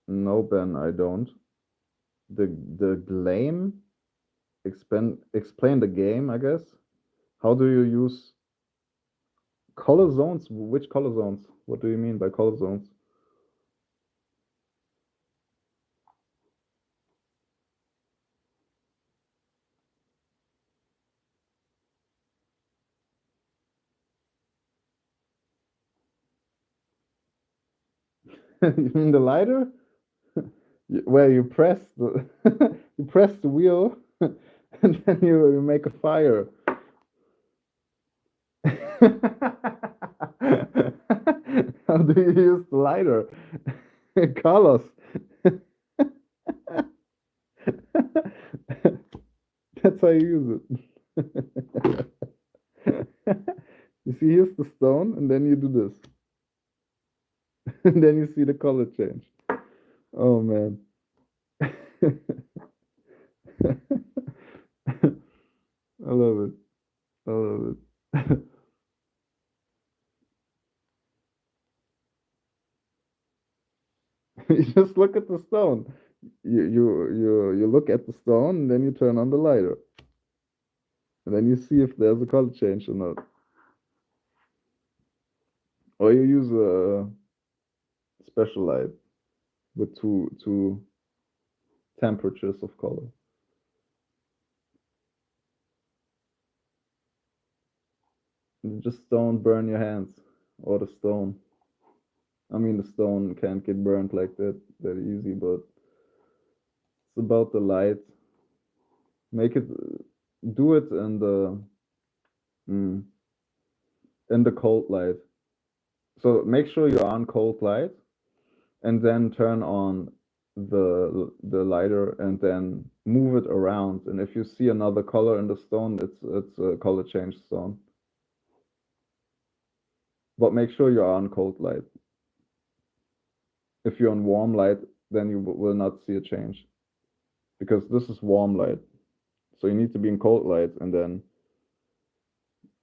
No, Ben, I don't. The game. Explain the game, I guess. How do you use color zones? Which color zones? What do you mean by color zones? You mean the lighter? Where you press the you press the wheel and then you make a fire. How do you use the lighter? Colors. That's how you use it. You see, here's the stone, and then you do this. And then you see the color change. Oh man. I love it. I love it. You just look at the stone. You look at the stone, and then you turn on the lighter, and then you see if there's a color change or not. Or you use a special light with two temperatures of color. You just don't burn your hands or the stone. I mean, the stone can't get burned like that easy, but it's about the light. Make it, do it mm, in the cold light. So make sure you're on cold light, and then turn on the lighter, and then move it around. And if you see another color in the stone, it's a color change stone. But make sure you're on cold light. If you're on warm light, then you will not see a change, because this is warm light. So you need to be in cold light, and then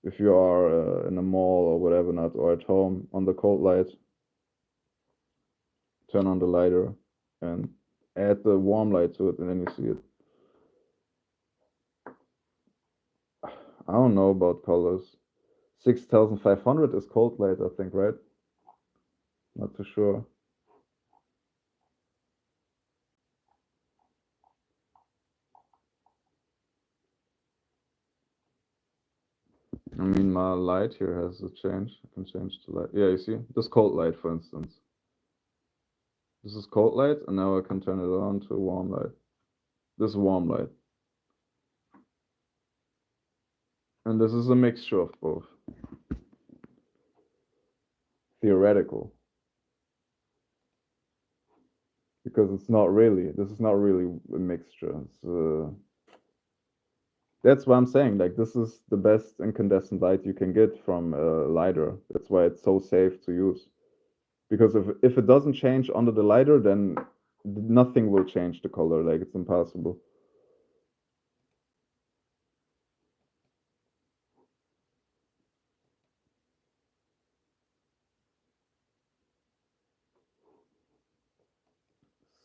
if you are in a mall or whatever, not or at home on the cold light, turn on the lighter and add the warm light to it, and then you see it. I don't know about colors. 6500 is cold light, I think, right? Not too sure. I mean, my light here has a change. I can change the light. Yeah, you see? This cold light, for instance. This is cold light, and now I can turn it on to warm light. This is warm light. And this is a mixture of both. Theoretical. because it's not really. This is not really a mixture. That's why I'm saying, like, this is the best incandescent light you can get from a lighter. That's why it's so safe to use. Because if it doesn't change under the lighter, then nothing will change the color. Like, it's impossible.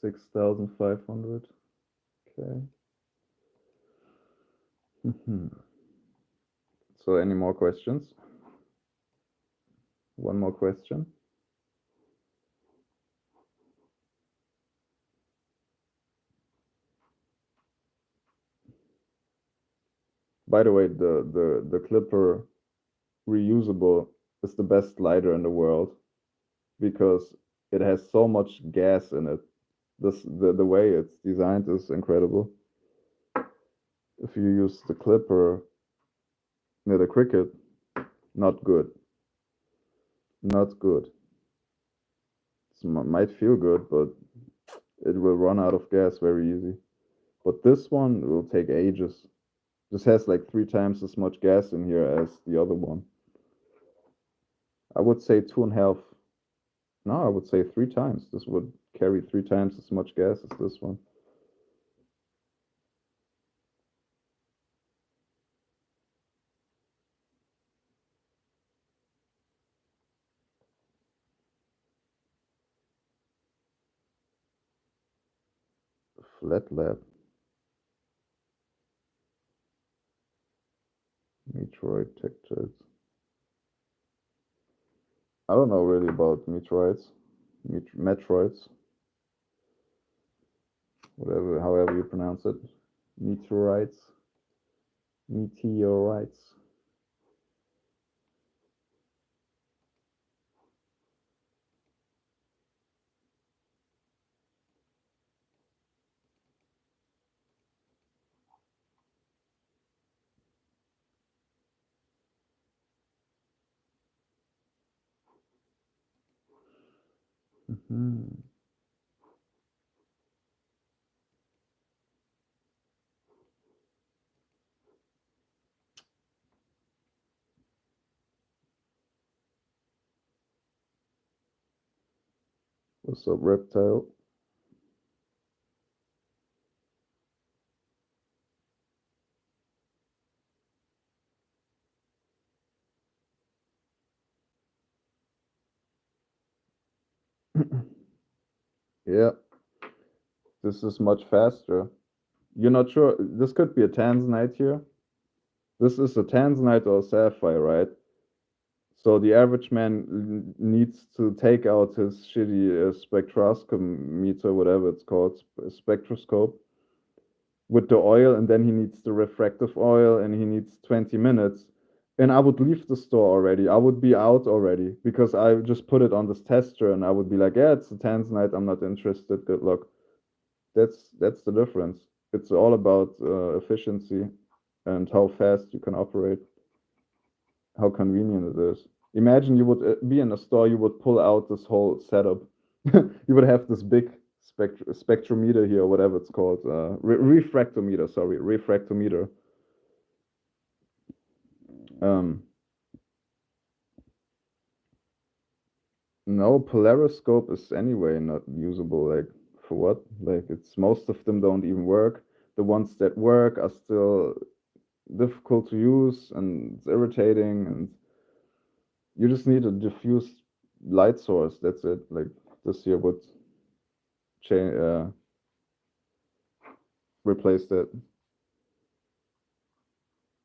$6,500. Okay. So, any more questions? One more question. By the way, the Clipper reusable is the best lighter in the world because it has so much gas in it. The way it's designed is incredible. If you use the Clipper near the Cricut, not good. Not good. It might feel good, but it will run out of gas very easy. But this one will take ages. This has like 3 times as much gas in here as the other one. I would say 2.5. No, I would say 3 times. This would carry 3 times as much gas as this one. Flat Lab. Metroid textures. I don't know really about Metroids. Metroids. Whatever, however you pronounce it. Meteorites. Meteorites. What's up, Reptile? Yeah, this is much faster. You're not sure. This could be a tanzanite here. This is a tanzanite or a sapphire, right? So the average man needs to take out his shitty spectroscometer, whatever it's called, spectroscope, with the oil, and then he needs the refractive oil, and he needs 20 minutes. And I would leave the store already. I would be out already because I just put it on this tester, and I would be like, "Yeah, it's a tanzanite. I'm not interested. Good luck." That's the difference. It's all about efficiency and how fast you can operate, how convenient it is. Imagine you would be in a store, you would pull out this whole setup. You would have this big spectrometer here, or whatever it's called, refractometer. Sorry, refractometer. Um, no, polariscope is anyway not usable. Like, for what? Like, it's most of them don't even work. The ones that work are still difficult to use, and it's irritating, and you just need a diffuse light source. That's it. Like, this here would change, replace that.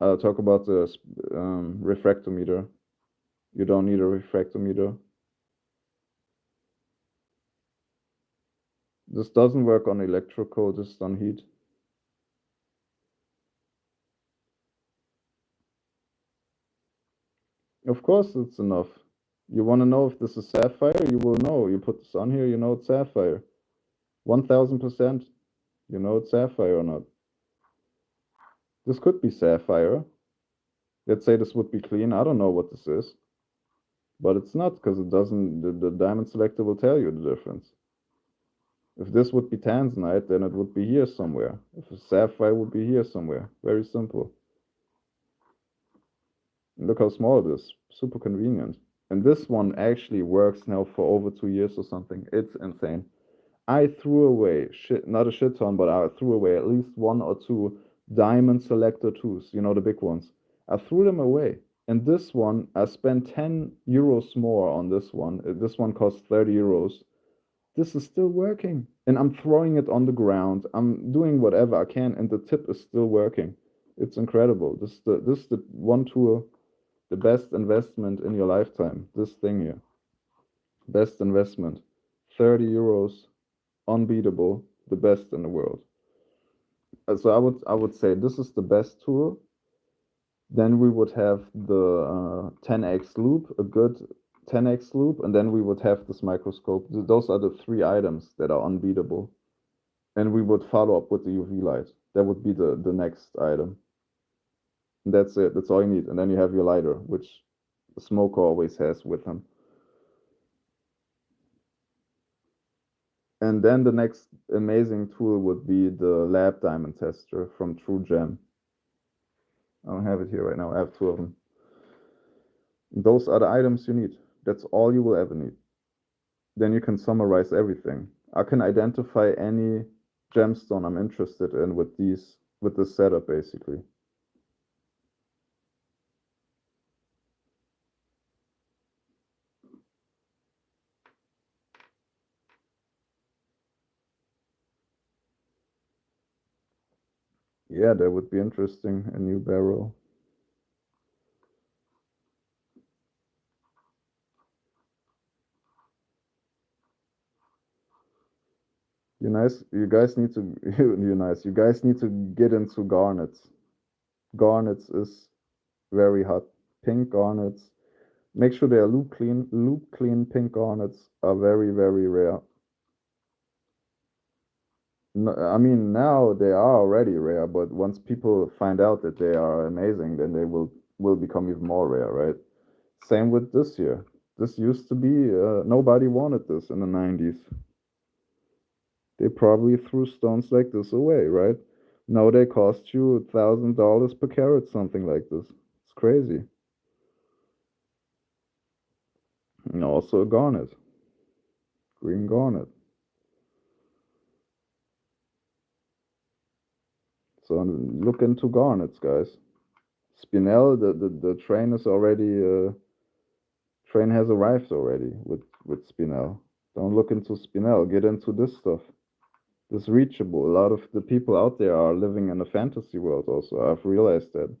I'll talk about the refractometer. You don't need a refractometer. This doesn't work on electrical, just on heat. Of course, it's enough. You want to know if this is sapphire? You will know. You put this on here, you know it's sapphire. 1000%. You know it's sapphire or not. This could be sapphire. Let's say this would be clean. I don't know what this is. But it's not, because it doesn't, the diamond selector will tell you the difference. If this would be tanzanite, then it would be here somewhere. If a sapphire would be here somewhere. Very simple. And look how small it is. Super convenient. And this one actually works now for over 2 years or something. It's insane. I threw away shit, not a shit ton, but I threw away at least one or two diamond selector twos, you know, the big ones. I threw them away. And this one, I spent 10 euros more on this one. This one costs 30 euros. This is still working. And I'm throwing it on the ground. I'm doing whatever I can, and the tip is still working. It's incredible. This is the one tool, the best investment in your lifetime. This thing here. Best investment. 30 euros, unbeatable, the best in the world. So I would say this is the best tool. Then we would have the 10x loop, a good 10x loop, and then we would have this microscope. Those are the three items that are unbeatable. And we would follow up with the UV light. That would be the next item. And that's it. That's all you need. And then you have your lighter, which the smoker always has with him. And then the next amazing tool would be the lab diamond tester from True Gem. I don't have it here right now. I have two of them. Those are the items you need. That's all you will ever need. Then you can summarize everything. I can identify any gemstone I'm interested in with this setup basically. Yeah, that would be interesting. A new barrel. You nice. You guys need to. You nice. You guys need to get into garnets. Garnets is very hot. Pink garnets. Make sure they are loop clean. Loop clean pink garnets are very very rare. No, I mean now they are already rare, but once people find out that they are amazing, then they will become even more rare, right? Same with this year. This used to be nobody wanted this in the 90s. They probably threw stones like this away, right? Now they cost you $1,000 per carat, something like this. It's crazy. And also a garnet, green garnet. So look into garnets, guys. Spinel, the train is already train has arrived already with Spinel. Don't look into Spinel. Get into this stuff. This reachable. A lot of the people out there are living in a fantasy world. Also, I've realized that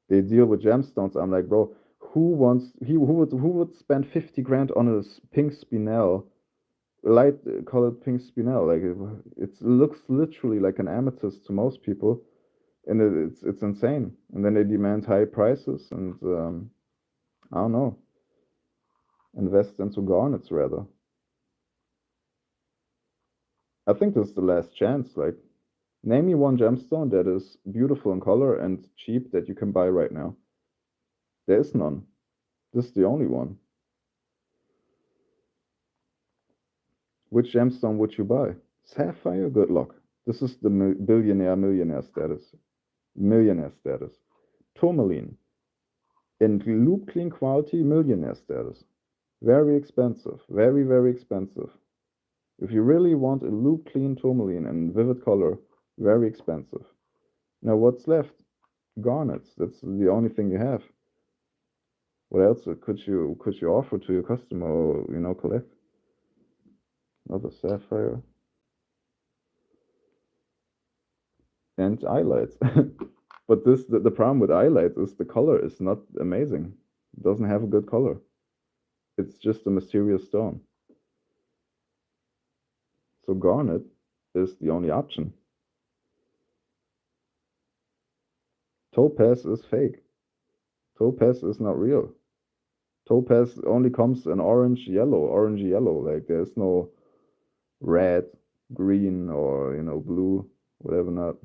they deal with gemstones. I'm like, bro, who would spend 50 grand on a pink Spinel, light colored pink Spinel? Like it looks literally like an amethyst to most people, and it's insane. And then they demand high prices, and I don't know, invest into garnets rather. I think this is the last chance. Like, name me one gemstone that is beautiful in color and cheap that you can buy right now. There is none. This is the only one. Which gemstone would you buy? Sapphire? Good luck. This is the millionaire status. Millionaire status. Tourmaline. In loop clean quality, millionaire status. Very expensive. Very, very expensive. If you really want a loop clean tourmaline in vivid color, very expensive. Now what's left? Garnets. That's the only thing you have. What else could you offer to your customer or collect? Another sapphire. And highlights. But the problem with highlights is the color is not amazing. It doesn't have a good color. It's just a mysterious stone. So garnet is the only option. Topaz is fake. Topaz is not real. Topaz only comes in orange yellow. Like there's no red, green, or blue, whatever not.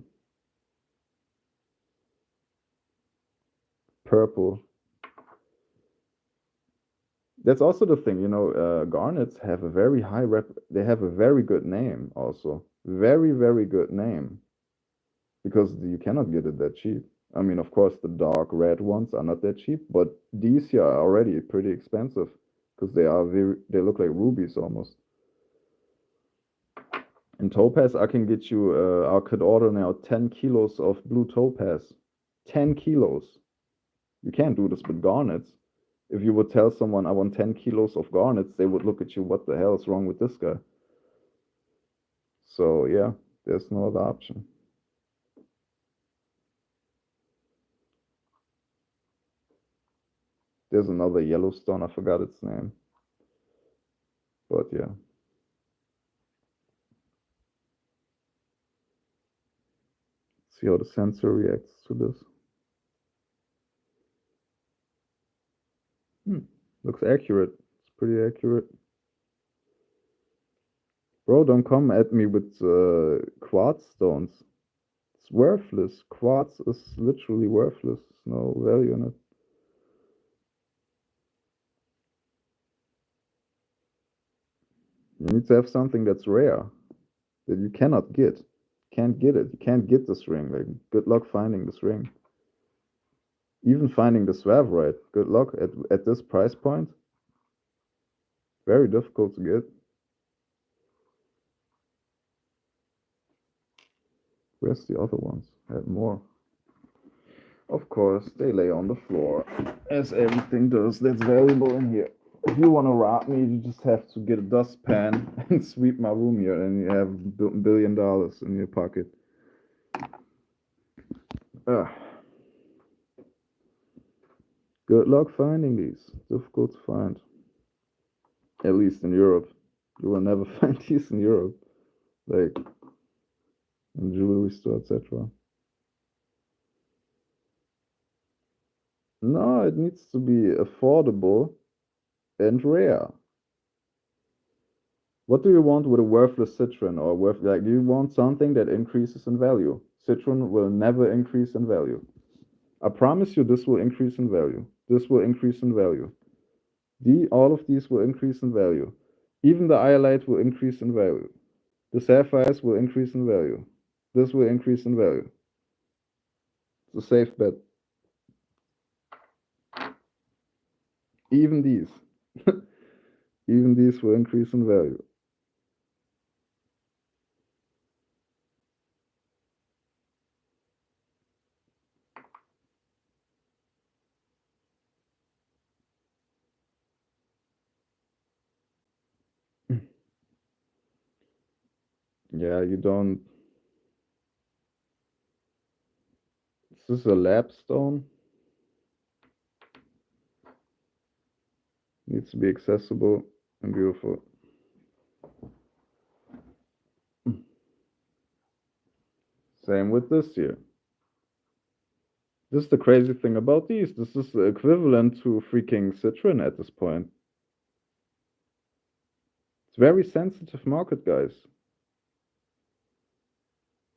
Purple. That's also the thing, garnets have a very high they have a very good name also. Very, very good name. Because you cannot get it that cheap. I mean, of course, the dark red ones are not that cheap, but these here are already pretty expensive because they look like rubies almost. In topaz, I can get you. I could order now 10 kilos of blue topaz. 10 kilos. You can't do this with garnets. If you would tell someone I want 10 kilos of garnets, they would look at you. What the hell is wrong with this guy? So yeah, there's no other option. There's another Yellowstone. I forgot its name. But yeah. See how the sensor reacts to this. Looks accurate. It's pretty accurate. Bro, don't come at me with quartz stones. It's worthless. Quartz is literally worthless. There's no value in it. You need to have something that's rare that you cannot get. Can't get it. You can't get this ring. Like, good luck finding this ring. Even finding the Swavorite. Good luck at this price point. Very difficult to get. Where's the other ones? I had more. Of course, they lay on the floor, as everything does that's valuable in here. If you want to rob me, you just have to get a dustpan and sweep my room here, and you have $1 billion in your pocket. Good luck finding these. Difficult to find. At least in Europe. You will never find these in Europe. Like, in jewelry store, etc. No, it needs to be affordable and rare. What do you want with a worthless citron or do you want something that increases in value? Citron will never increase in value. I promise you this will increase in value. This will increase in value. All of these will increase in value. Even the iolite will increase in value. The sapphires will increase in value. This will increase in value. It's a safe bet. Even these. Even these will increase in value. Yeah, you don't. Is this a lab stone? Needs to be accessible and beautiful. Same with this here. This is the crazy thing about these. This is equivalent to freaking citron at this point. It's very sensitive market, guys.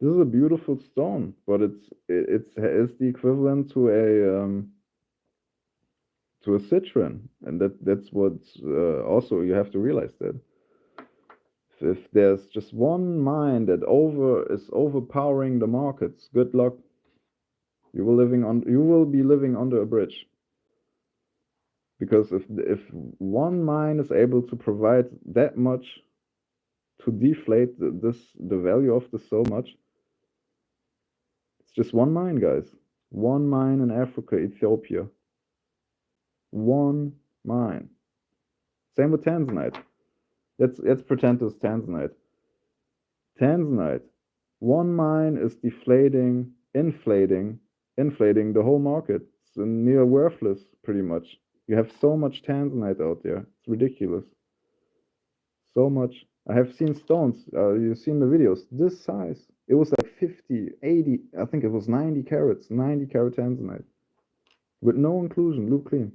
This is a beautiful stone, but it's the equivalent to a citron, and that's what also you have to realize that if there's just one mine that is overpowering the markets, good luck. You will be living under a bridge. Because if one mine is able to provide that much to deflate the value of this so much, it's just one mine, guys. One mine in Africa, Ethiopia. One mine. Same with tanzanite. Let's pretend it's tanzanite. Tanzanite. One mine is inflating the whole market. It's near worthless, pretty much. You have so much tanzanite out there. It's ridiculous. So much. I have seen stones. You've seen the videos. This size. It was like 50, 80, I think it was 90 carats, 90 carat tanzanite. With no inclusion, look clean.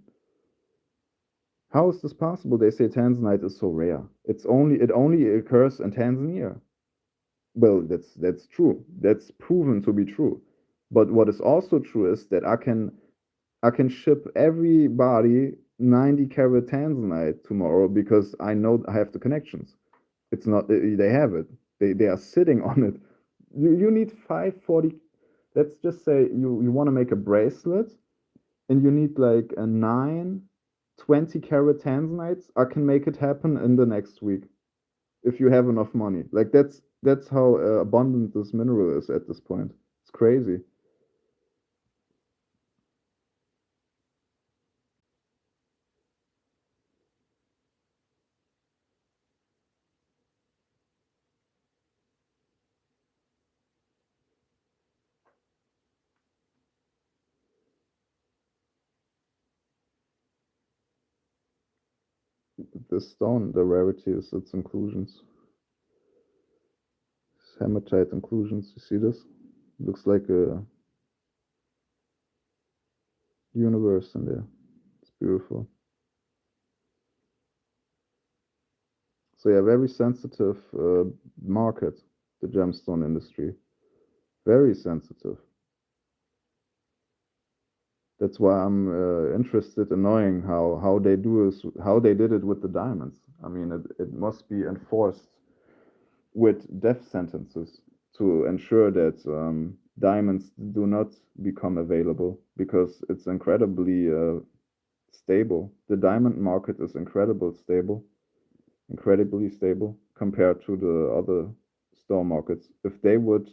How is this possible? They say tanzanite is so rare. It only occurs in Tanzania. Well, that's true. That's proven to be true. But what is also true is that I can ship everybody 90 carat tanzanite tomorrow because I know I have the connections. It's not they have it. They are sitting on it. You need 540. Let's just say you want to make a bracelet and you need like a 20 carat tanzanites. I can make it happen in the next week if you have enough money. Like that's how abundant this mineral is at this point. It's crazy. The stone, the rarity is its inclusions. It's hematite inclusions. You see this? Looks like a universe in there. It's beautiful. So yeah, very sensitive market, the gemstone industry. Very sensitive. That's why I'm interested in knowing how they do is how they did it with the diamonds. I mean, it must be enforced with death sentences to ensure that diamonds do not become available because it's incredibly stable. The diamond market is incredibly stable compared to the other store markets. If they would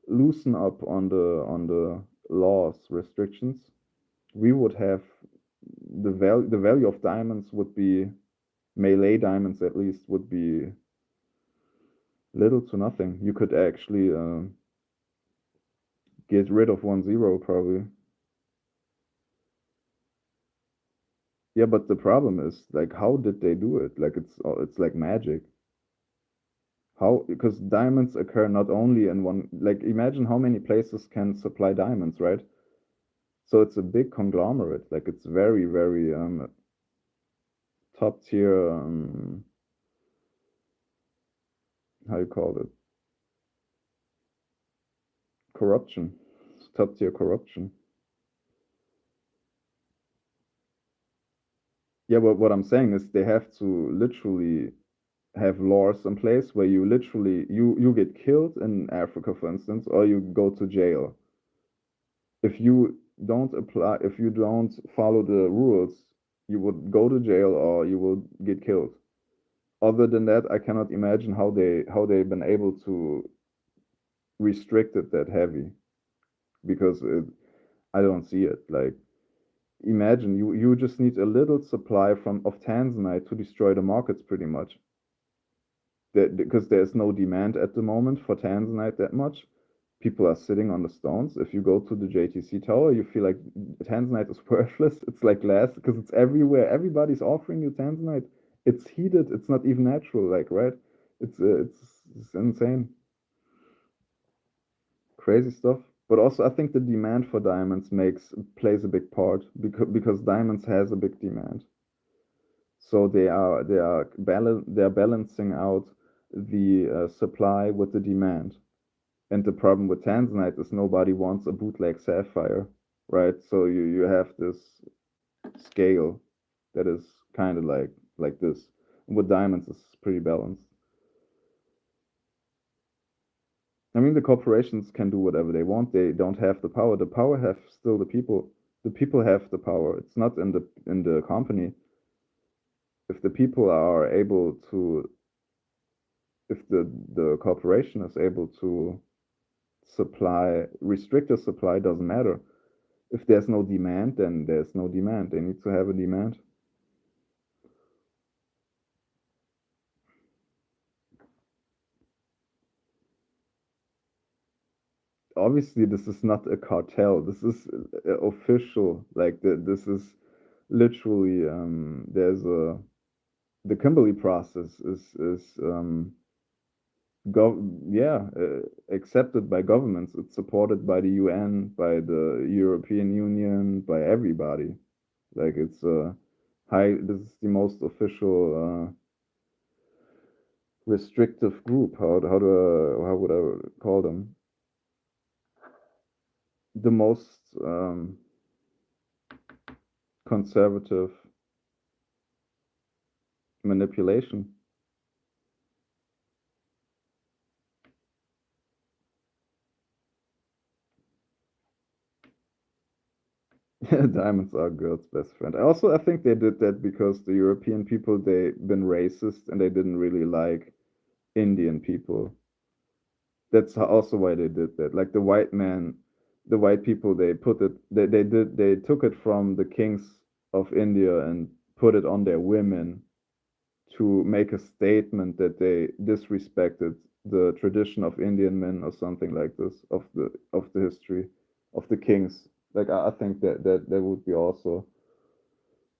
loosen up on the laws restrictions, we would have the value of diamonds would be Malay diamonds at least would be little to nothing. You could actually get rid of 1 0 probably. Yeah, but the problem is like how did they do it? Like it's like magic. How because diamonds occur not only in one like imagine how many places can supply diamonds, right? So it's a big conglomerate. Like it's very very top tier how you call it corruption. It's top tier corruption. Yeah, but what I'm saying is they have to literally have laws in place where you literally you get killed in Africa, for instance, or you go to jail. If you don't follow the rules, you would go to jail or you will get killed. Other than that, I cannot imagine how they've been able to restrict it that heavy because I don't see it. Like imagine you just need a little supply from of tanzanite to destroy the markets pretty much. Because there's no demand at the moment for tanzanite that much. People are sitting on the stones. If you go to the JTC tower, you feel like tanzanite is worthless. It's like glass because it's everywhere. Everybody's offering you tanzanite. It's heated. It's not even natural. Like right? It's insane, crazy stuff. But also, I think the demand for diamonds makes plays a big part because diamonds has a big demand. So they are balancing out the supply with the demand. And the problem with Tanzanite is nobody wants a bootleg sapphire, right? So you have this scale that is kind of like this. And with diamonds, it's pretty balanced. I mean, the corporations can do whatever they want. They don't have the power. The power have still the people. The people have the power. It's not in the company. If the people are able to, if the corporation is able to supply, restrict the supply, doesn't matter. If there's no demand, then there's no demand. They need to have a demand. Obviously, this is not a cartel. This is official. Like this is literally there's a the Kimberley process is yeah accepted by governments. It's supported by the UN, by the European Union, by everybody. Like it's high. This is the most official restrictive group. How would I call them? The most conservative. manipulation. Diamonds are girls' best friend. I think they did that because the European people, they been racist and they didn't really like Indian people. That's also why they did that. Like the white people, they took it from the kings of India and put it on their women to make a statement that they disrespected the tradition of Indian men or something like this of the history of the kings. Like I think that would be also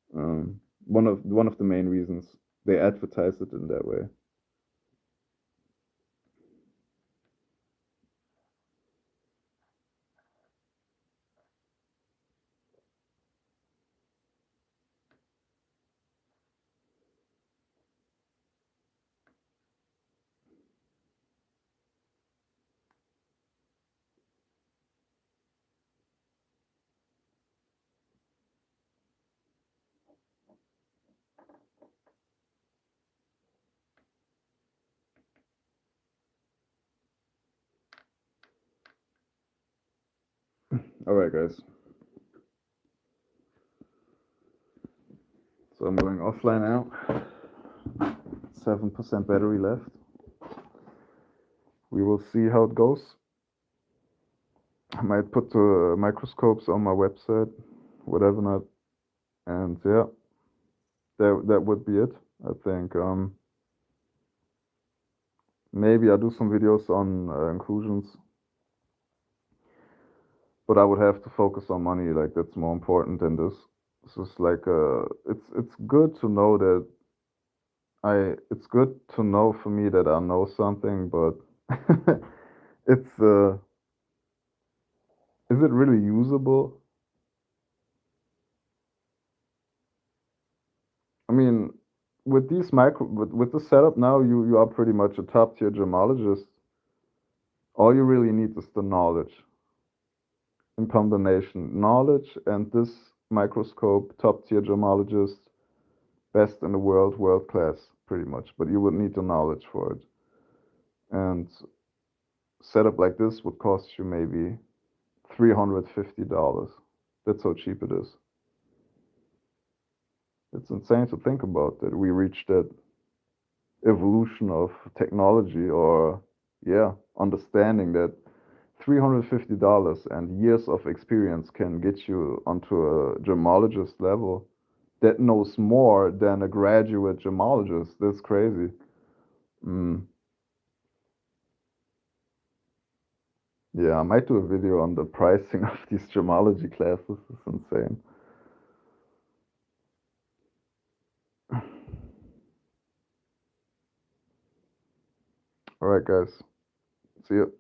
one of the main reasons they advertise it in that way. All right, guys. So I'm going offline now. 7% battery left. We will see how it goes. I might put the microscopes on my website, whatever not. And yeah, that would be it. I think maybe I'll do some videos on inclusions, but I would have to focus on money. Like that's more important than this. This is like it's good to know that it's good to know for me that I know something, but it's is it really usable? I mean, with with the setup now, you are pretty much a top tier gemologist. All you really need is the knowledge in combination. Knowledge and this microscope, top tier gemologist, best in the world, world class, pretty much. But you would need the knowledge for it. And setup like this would cost you maybe $350. That's how cheap it is. It's insane to think about that we reached that evolution of technology or, yeah, understanding that $350 and years of experience can get you onto a gemologist level that knows more than a graduate gemologist. That's crazy. Mm. Yeah, I might do a video on the pricing of these gemology classes. It's insane. All right, guys. See you.